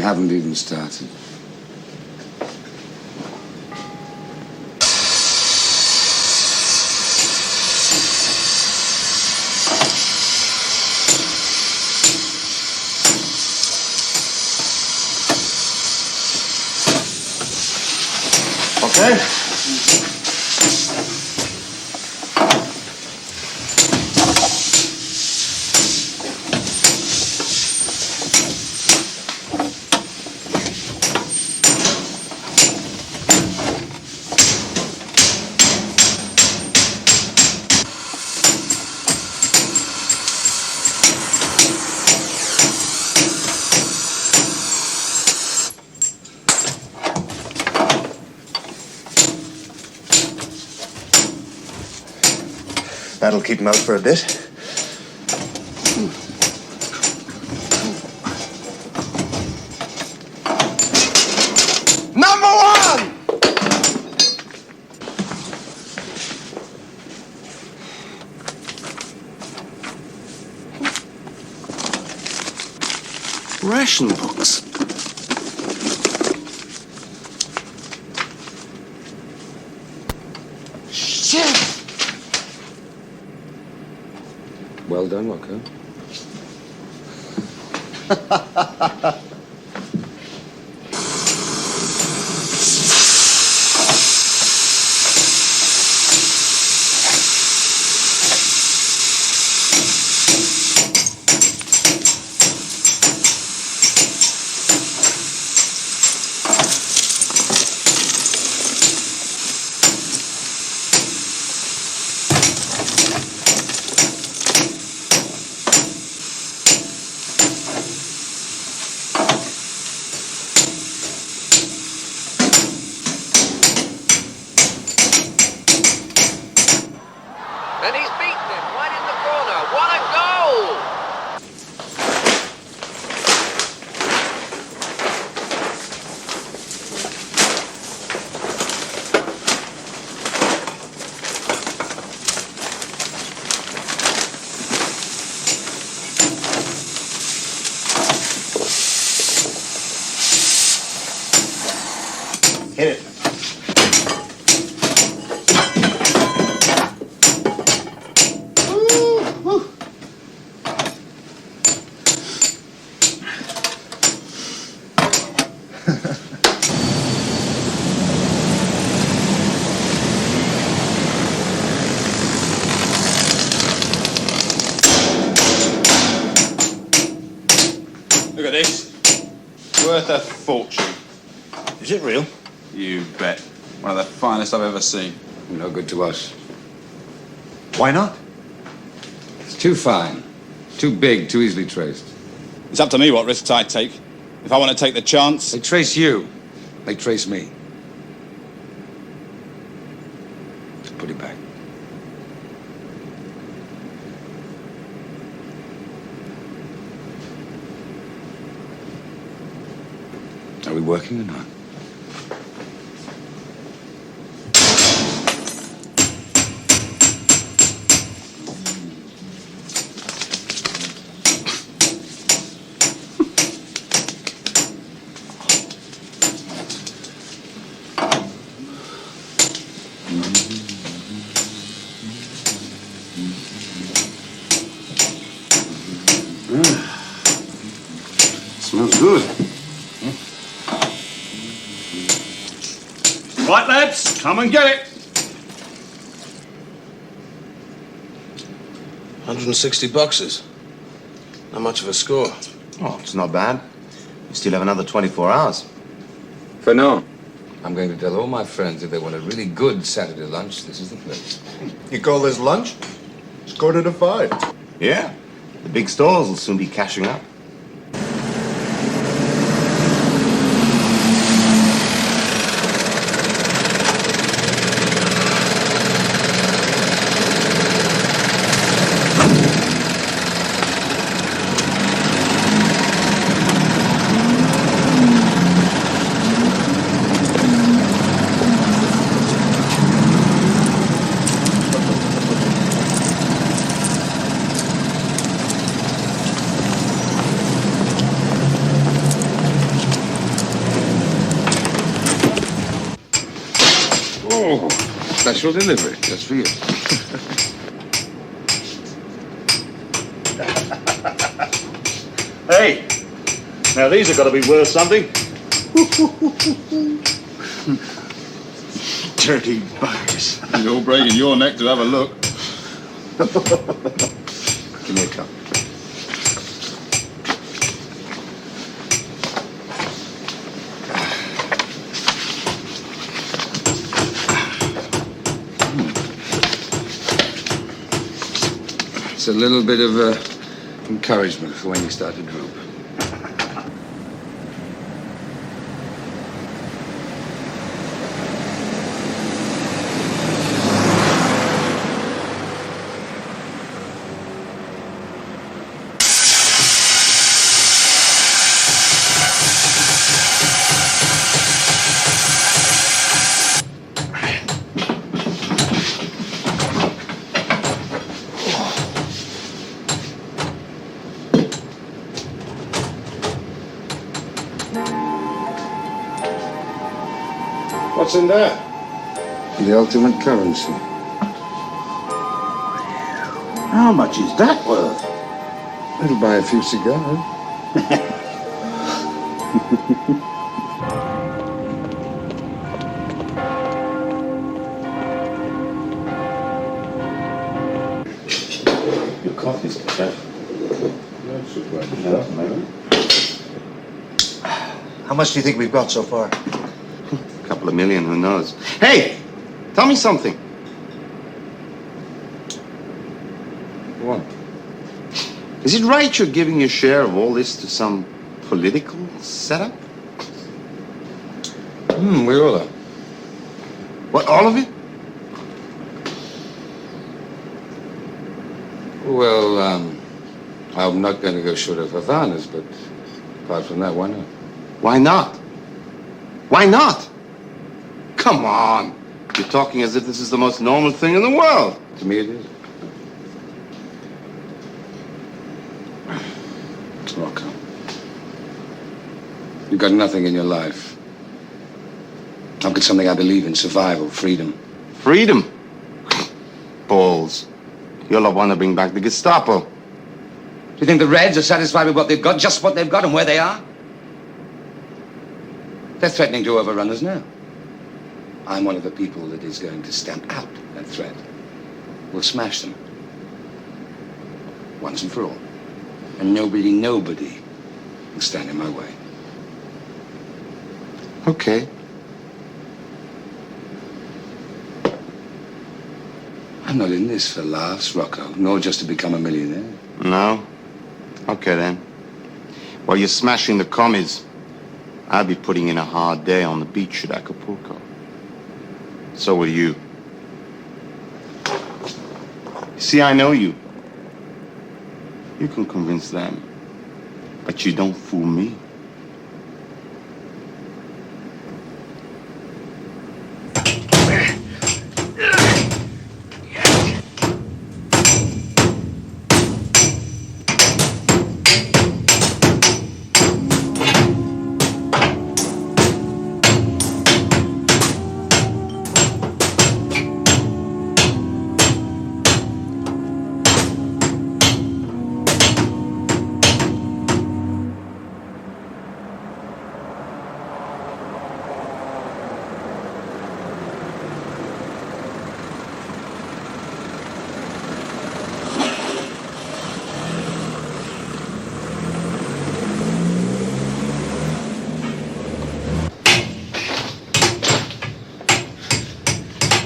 Speaker 3: haven't even started.
Speaker 5: Okay? That'll keep him out for a bit. Number one! Ration books. Shit!
Speaker 3: Well done, Rocco.
Speaker 20: And he's beaten him right in the corner. What a goal!
Speaker 5: Hit it.
Speaker 18: Look at this. Worth a fortune.
Speaker 5: Is it real?
Speaker 18: You bet. One of the finest I've ever seen.
Speaker 3: No good to us.
Speaker 5: Why not?
Speaker 3: It's too fine. Too big, too easily traced.
Speaker 18: It's up to me what risks I take. If I want to take the chance...
Speaker 3: They trace you. They trace me. So put it back. Are we working or not?
Speaker 5: Smells good.
Speaker 18: Right, lads, come and get it.
Speaker 5: 160 boxes. Not much of a score.
Speaker 15: Oh, it's not bad. You still have another 24 hours.
Speaker 3: For now, I'm going to tell all my friends if they want a really good Saturday lunch, this is the place.
Speaker 2: You call this lunch? It's 5:15.
Speaker 15: Yeah. The big stores will soon be cashing up.
Speaker 3: Oh, special delivery, just for you.
Speaker 18: Hey, now these have got to be worth something.
Speaker 2: Dirty buggers.
Speaker 18: You're breaking your neck to have a look.
Speaker 2: Give me a cup.
Speaker 3: It's a little bit of encouragement for when you start to droop.
Speaker 18: What's in there?
Speaker 3: The ultimate currency.
Speaker 18: How much is that worth?
Speaker 3: It'll buy a few cigars.
Speaker 18: Your coffee's okay.
Speaker 2: How much do you think we've got so far?
Speaker 15: A couple of million, who knows? Hey, tell me something.
Speaker 3: What?
Speaker 15: Is it right you're giving your share of all this to some political setup?
Speaker 3: We all are.
Speaker 15: What, all of it?
Speaker 3: Well, I'm not going to go short of Havanas, but apart from that, why not?
Speaker 15: Why not? Why not? Come on. You're talking as if this is the most normal thing in the world.
Speaker 3: To me, it is. Rocco, you've got nothing in your life. I've got something I believe in, survival, freedom.
Speaker 15: Freedom? Balls. You'll have want to bring back the Gestapo.
Speaker 8: Do you think the Reds are satisfied with what they've got, just what they've got and where they are? They're threatening to overrun us now. I'm one of the people that is going to stamp out that threat. We'll smash them. Once and for all. And nobody can stand in my way.
Speaker 15: Okay.
Speaker 3: I'm not in this for laughs, Rocco, nor just to become a millionaire.
Speaker 15: No? Okay, then. While you're smashing the commies, I'll be putting in a hard day on the beach at Acapulco. So will you. See, I know you. You can convince them. But you don't fool me.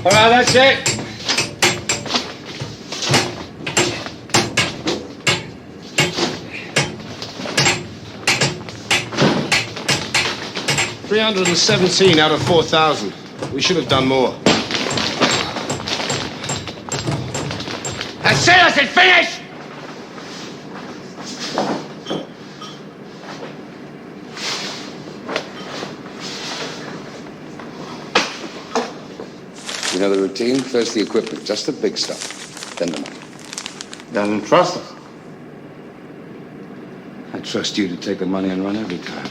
Speaker 3: All right, that's it.
Speaker 5: $317 out of 4,000. We should have done more.
Speaker 8: That's it, I said finish!
Speaker 3: You know the routine? First the equipment, just the big stuff, then the money.
Speaker 15: Doesn't trust us.
Speaker 3: I trust you to take the money and run every time.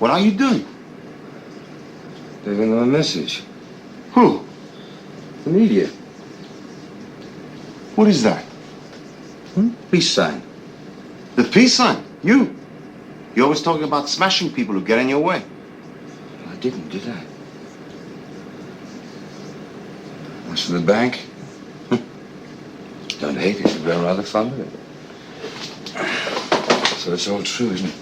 Speaker 15: What are you doing?
Speaker 8: Giving them a message.
Speaker 15: Who?
Speaker 8: The media.
Speaker 15: What is that?
Speaker 8: Peace sign.
Speaker 15: The peace sign? You? You're always talking about smashing people who get in your way.
Speaker 8: I didn't, did I? As for the bank, don't hate it, you've grown rather fond of it. So it's all true, isn't it?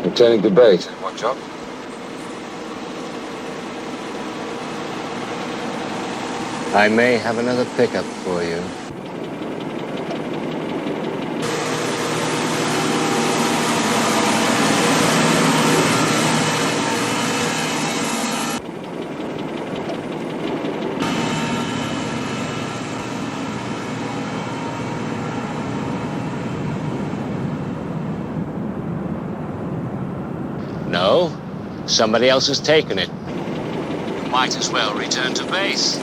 Speaker 8: Returning to base. What job?
Speaker 16: I may have another pickup for you. No, somebody else has taken it. You might as well return to base.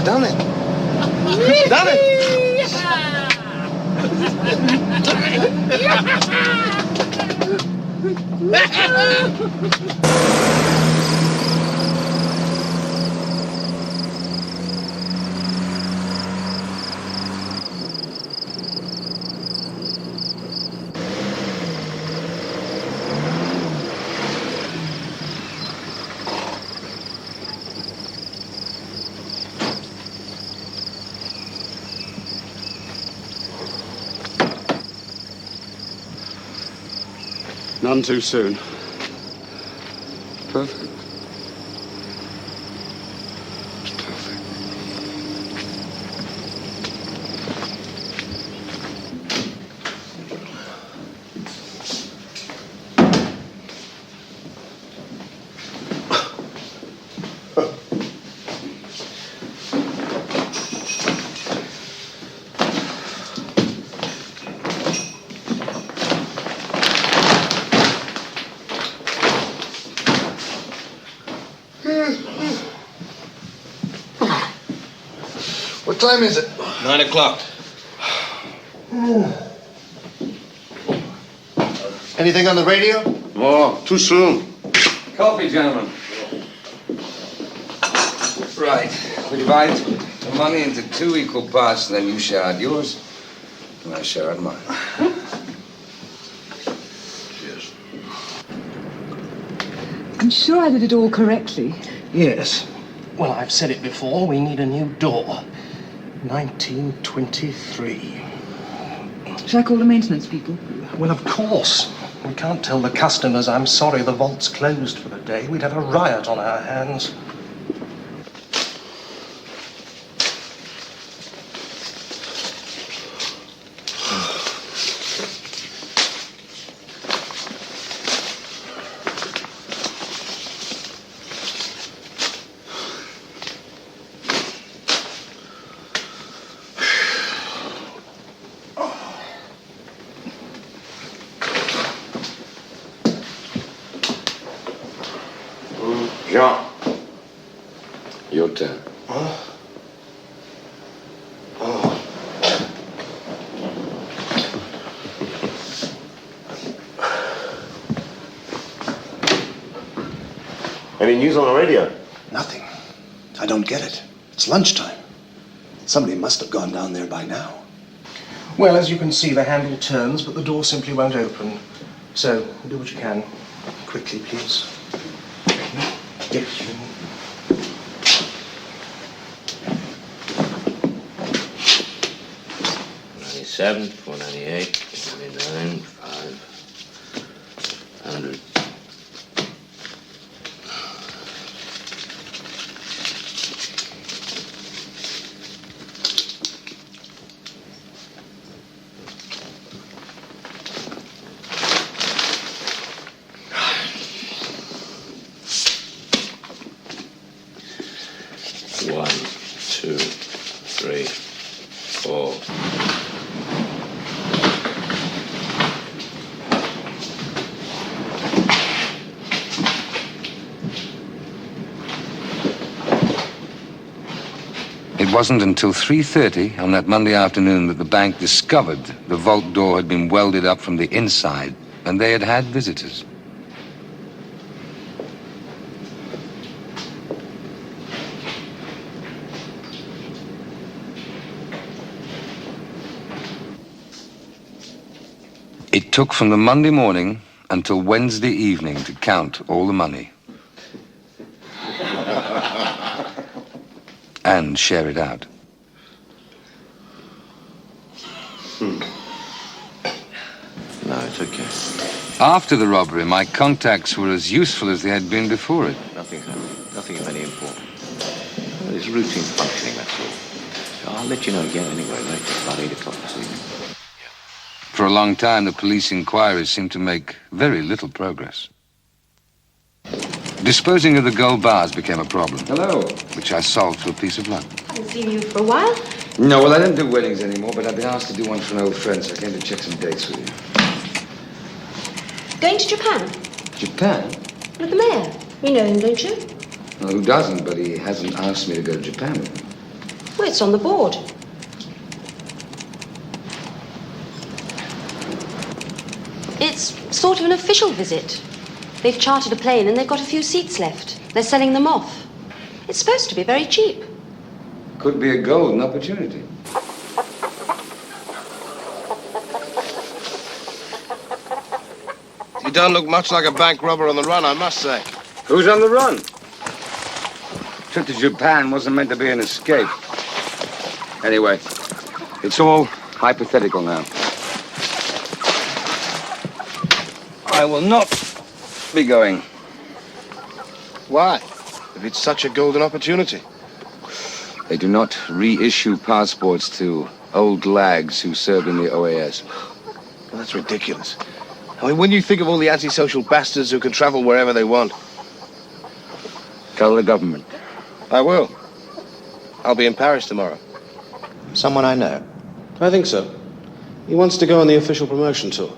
Speaker 2: Done it. We've done it.
Speaker 1: None too soon.
Speaker 8: Perfect.
Speaker 2: What time is it?
Speaker 7: 9 o'clock.
Speaker 2: Anything on the radio?
Speaker 15: Oh, too soon.
Speaker 3: Coffee, gentlemen. Right. We divide the money into 2 equal parts, and then you share out yours, and I share out mine.
Speaker 15: Cheers.
Speaker 13: I'm sure I did it all correctly.
Speaker 2: Yes.
Speaker 5: Well, I've said it before, we need a new door. 1923.
Speaker 13: Shall I call the maintenance people?
Speaker 5: Well, of course. We can't tell the customers, I'm sorry, the vault's closed for the day. We'd have a riot on our hands.
Speaker 3: Jean. Your turn.
Speaker 15: Any news on the radio?
Speaker 2: Nothing. I don't get it. It's lunchtime. Somebody must have gone down there by now.
Speaker 5: Well, as you can see, the handle turns, but the door simply won't open. So, do what you can. Quickly, please. Yes.
Speaker 16: 97, 498, 99, 500. One, two, three, four.
Speaker 3: It wasn't until 3:30 on that Monday afternoon that the bank discovered the vault door had been welded up from the inside, and they had had visitors. It took from the Monday morning until Wednesday evening to count all the money. And share it out.
Speaker 15: No, it's okay.
Speaker 3: After the robbery, my contacts were as useful as they had been before it.
Speaker 15: Nothing's happened. Nothing of any importance. Well, it's routine functioning, that's all. So I'll let you know again anyway, later, about 8 o'clock this evening.
Speaker 3: For a long time, the police inquiries seemed to make very little progress. Disposing of the gold bars became a problem.
Speaker 8: Hello.
Speaker 3: Which I solved through a piece of luck.
Speaker 17: I haven't seen you for a while.
Speaker 8: No, well, I don't do weddings anymore, but I've been asked to do one for an old friend, so I came to check some dates with you.
Speaker 17: Going to Japan?
Speaker 8: Japan?
Speaker 17: With the mayor. You know him, don't you?
Speaker 8: Well, who doesn't, but he hasn't asked me to go to Japan with him.
Speaker 17: Well, it's on the board. It's sort of an official visit. They've chartered a plane and they've got a few seats left. They're selling them off. It's supposed to be very cheap.
Speaker 8: Could be a golden opportunity.
Speaker 5: You don't look much like a bank robber on the run, I must say.
Speaker 8: Who's on the run? Trip to Japan wasn't meant to be an escape. Anyway, it's all hypothetical now. I will not be going.
Speaker 5: Why? If it's such a golden opportunity.
Speaker 3: They do not reissue passports to old lags who served in the OAS.
Speaker 5: Well, that's ridiculous. I mean, when you think of all the antisocial bastards who can travel wherever they want.
Speaker 3: Tell the government.
Speaker 5: I will. I'll be in Paris tomorrow.
Speaker 2: Someone I know.
Speaker 5: I think so. He wants to go on the official promotion tour.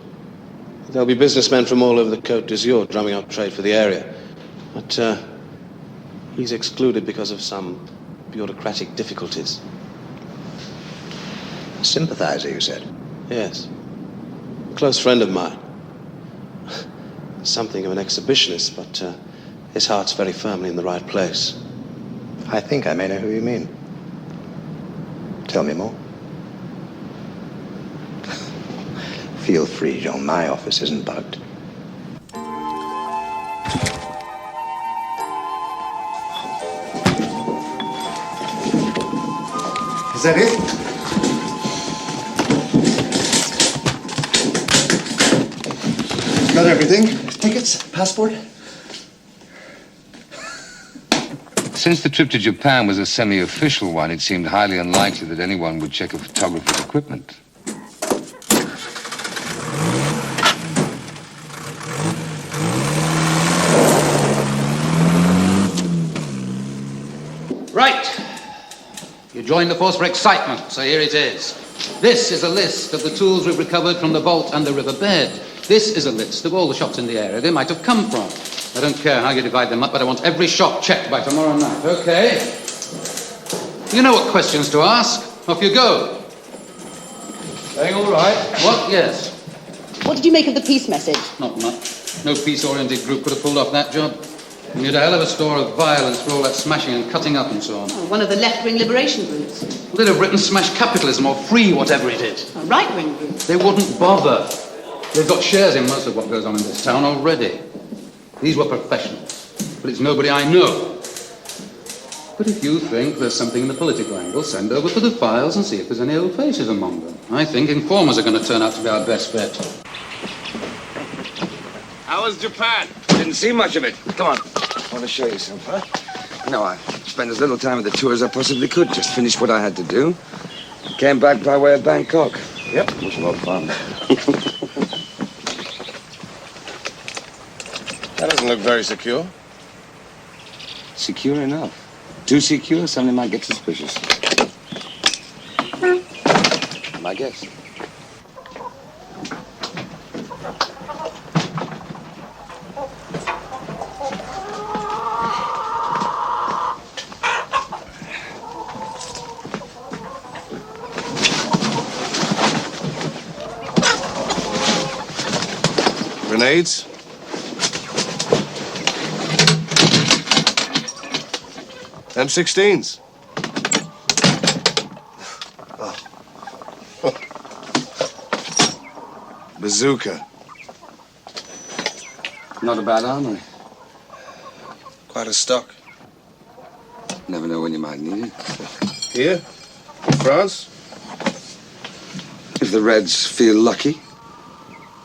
Speaker 5: There'll be businessmen from all over the Côte d'Azur drumming up trade for the area. But he's excluded because of some bureaucratic difficulties.
Speaker 2: A sympathizer, you said?
Speaker 5: Yes. A close friend of mine. Something of an exhibitionist, but his heart's very firmly in the right place.
Speaker 2: I think I may know who you mean. Tell me more. Feel free, Jean. My office isn't bugged. Is that it? Got everything? Tickets? Passport?
Speaker 3: Since the trip to Japan was a semi-official one, it seemed highly unlikely that anyone would check a photographer's equipment.
Speaker 21: Right. You joined the force for excitement, so here it is. This is a list of the tools we've recovered from the vault and the riverbed. This is a list of all the shops in the area they might have come from. I don't care how you divide them up, but I want every shop checked by tomorrow night, okay? You know what questions to ask. Off you go. Saying all right? What? Yes.
Speaker 22: What did you make of the peace message?
Speaker 21: Not much. No peace-oriented group could have pulled off that job. And you had a hell of a store of violence for all that smashing and cutting up and so on.
Speaker 22: Oh, one of the left-wing liberation groups.
Speaker 21: They'd have written smash capitalism or free whatever it is.
Speaker 22: A right-wing group.
Speaker 21: They wouldn't bother. They've got shares in most of what goes on in this town already. These were professionals, but it's nobody I know. But if you think there's something in the political angle, send over for the files and see if there's any old faces among them. I think informers are going to turn out to be our best bet.
Speaker 5: How was Japan?
Speaker 8: Didn't see much of it. Come on. I want to show you something, huh? No, I spent as little time at the tour as I possibly could. Just finished what I had to do. Came back by way of Bangkok. Yep, it was a lot of fun.
Speaker 5: That doesn't look very secure.
Speaker 8: Secure enough. Too secure, somebody might get suspicious. My guess.
Speaker 5: Grenades? M16s. Bazooka.
Speaker 8: Not a bad armory.
Speaker 5: Quite a stock.
Speaker 8: Never know when you might need it.
Speaker 5: Here? France?
Speaker 8: If the Reds feel lucky.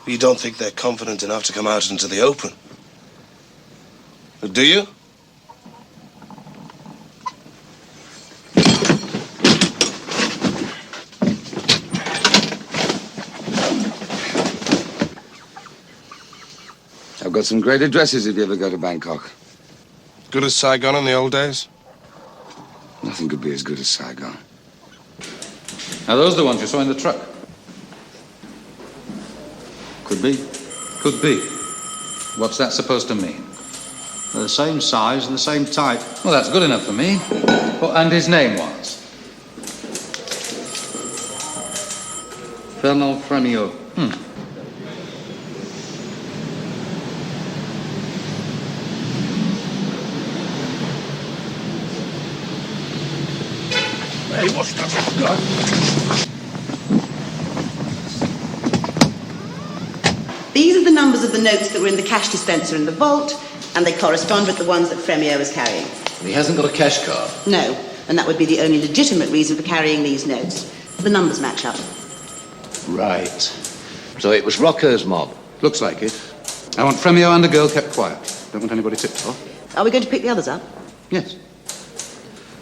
Speaker 5: You don't think they're confident enough to come out into the open? Do you?
Speaker 8: I've got some great addresses if you ever go to Bangkok.
Speaker 5: Good as Saigon in the old days?
Speaker 8: Nothing could be as good as Saigon.
Speaker 21: Are those the ones you saw in the truck? Could be. Could be. What's that supposed to mean?
Speaker 4: They're the same size and the same type.
Speaker 21: Well, that's good enough for me. Oh, and his name was?
Speaker 4: Fernand Frémio.
Speaker 7: Hey, what's that?
Speaker 22: These are the numbers of the notes that were in the cash dispenser in the vault, and they correspond with the ones that Frémio was carrying.
Speaker 10: He hasn't got a cash card?
Speaker 22: No, and that would be the only legitimate reason for carrying these notes. The numbers match up.
Speaker 10: Right. So it was Rocco's mob?
Speaker 21: Looks like it. I want Frémio and a girl kept quiet. Don't want anybody tipped off.
Speaker 22: Are we going to pick the others up?
Speaker 21: Yes.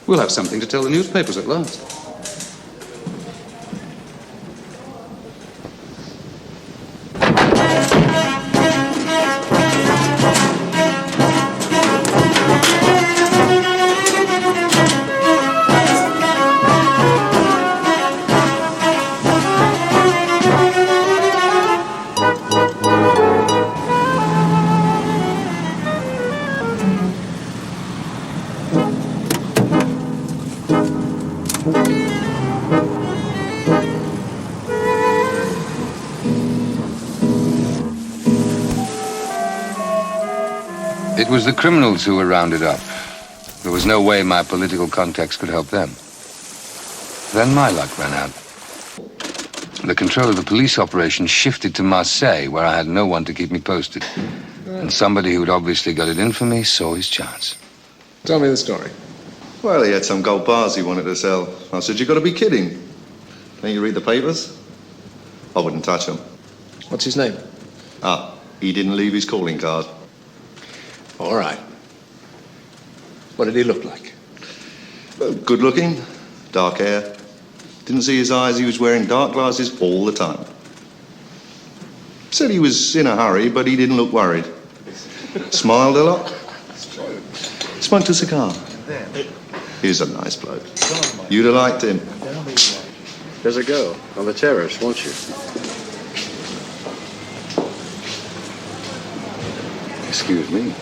Speaker 21: We'll have something to tell the newspapers at last. It was the criminals who were rounded up. There was no way my political contacts could help them. Then my luck ran out. The control of the police operation shifted to Marseille, where I had no one to keep me posted. And somebody who'd obviously got it in for me saw his chance.
Speaker 5: Tell me the story.
Speaker 2: Well, he had some gold bars he wanted to sell. I said, "You got to be kidding. Don't you read the papers?" I wouldn't touch him.
Speaker 5: What's his name?
Speaker 2: He didn't leave his calling card.
Speaker 5: All right. What did he look like?
Speaker 2: Good looking, dark hair. Didn't see his eyes. He was wearing dark glasses all the time. Said he was in a hurry, but he didn't look worried. Smiled a lot. Smoked a cigar. He was a nice bloke. You'd have liked him.
Speaker 5: There's a go on the terrace, won't you?
Speaker 3: Excuse me.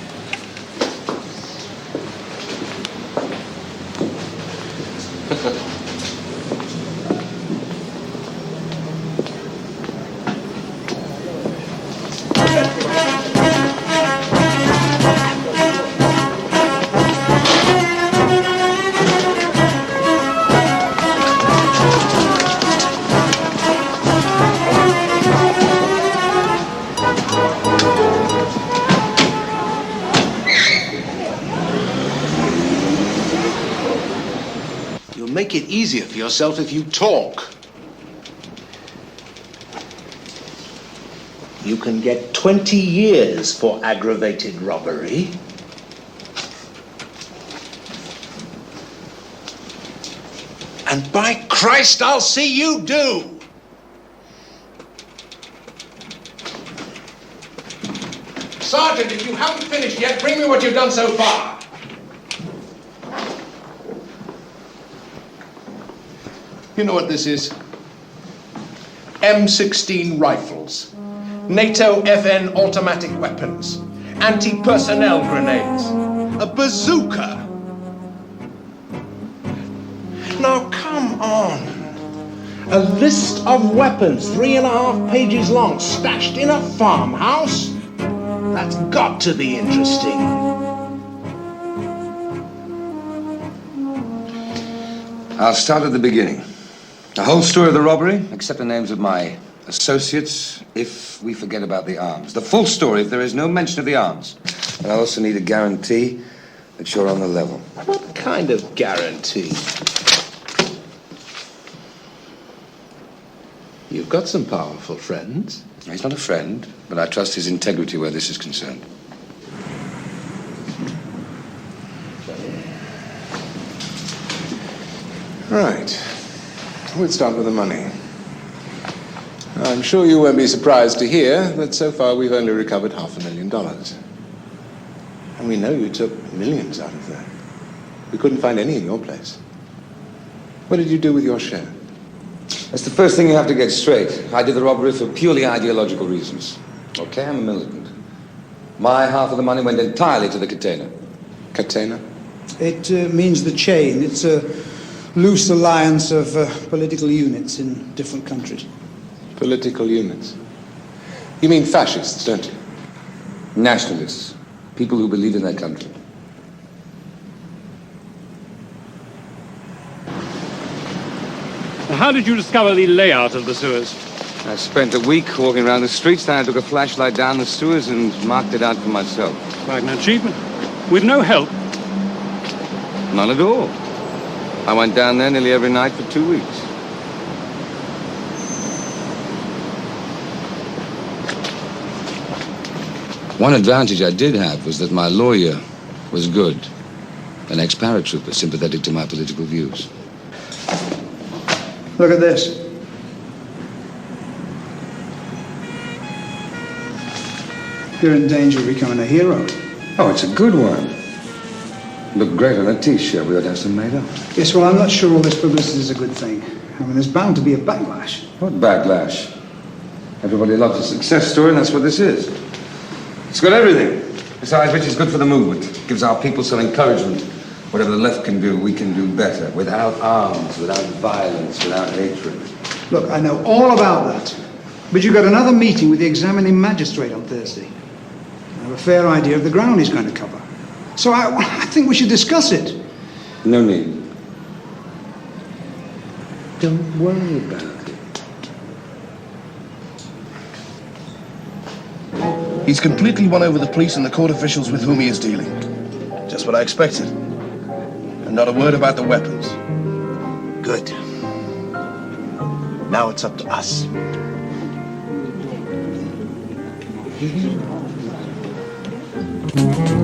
Speaker 10: Make it easier for yourself if you talk.
Speaker 7: You can get 20 years for aggravated robbery.
Speaker 10: And by Christ, I'll see you do! Sergeant, if you haven't finished yet, bring me what you've done so far. You know what this is? M16 rifles, NATO FN automatic weapons, anti-personnel grenades, a bazooka. Now, come on. A list of weapons, 3.5 pages long, stashed in a farmhouse? That's got to be interesting.
Speaker 3: I'll start at the beginning. The whole story of the robbery, except the names of my associates, if we forget about the arms. The full story if there is no mention of the arms. But I also need a guarantee that you're on the level.
Speaker 7: What kind of guarantee?
Speaker 10: You've got some powerful friends.
Speaker 3: He's not a friend, but I trust his integrity where this is concerned.
Speaker 10: Right. We'll start with the money. I'm sure you won't be surprised to hear that so far we've only recovered $500,000. And we know you took millions out of that. We couldn't find any in your place. What did you do with your share?
Speaker 3: That's the first thing you have to get straight. I did the robbery for purely ideological reasons. Okay, I'm a militant. My half of the money went entirely to the Catena.
Speaker 10: Catena?
Speaker 11: It means the chain. It's a loose alliance of political units in different countries.
Speaker 10: Political units? You mean fascists, don't you?
Speaker 3: Nationalists. People who believe in their country.
Speaker 1: How did you discover the layout of the sewers?
Speaker 3: I spent a week walking around the streets, then I took a flashlight down the sewers and marked it out for myself.
Speaker 1: Quite an achievement. With no help?
Speaker 3: None at all. I went down there nearly every night for 2 weeks. One advantage I did have was that my lawyer was good, an ex-paratrooper sympathetic to my political views.
Speaker 11: Look at this. You're in danger of becoming a hero.
Speaker 3: Oh, it's a good one. Look great on a T-shirt. We ought to have some made up.
Speaker 11: Yes, well, I'm not sure all this publicity is a good thing. I mean, there's bound to be a backlash.
Speaker 3: What backlash? Everybody loves a success story, and that's what this is. It's got everything. Besides which, it's good for the movement. It gives our people some encouragement. Whatever the left can do, we can do better. Without arms, without violence, without hatred.
Speaker 11: Look, I know all about that. But you've got another meeting with the examining magistrate on Thursday. I have a fair idea of the ground he's going to cover. So I think we should discuss it.
Speaker 3: No need. Don't worry about it.
Speaker 5: He's completely won over the police and the court officials with whom he is dealing. Just what I expected. And And not a word about the weapons. Good. Now it's up to us.
Speaker 9: Mm-hmm.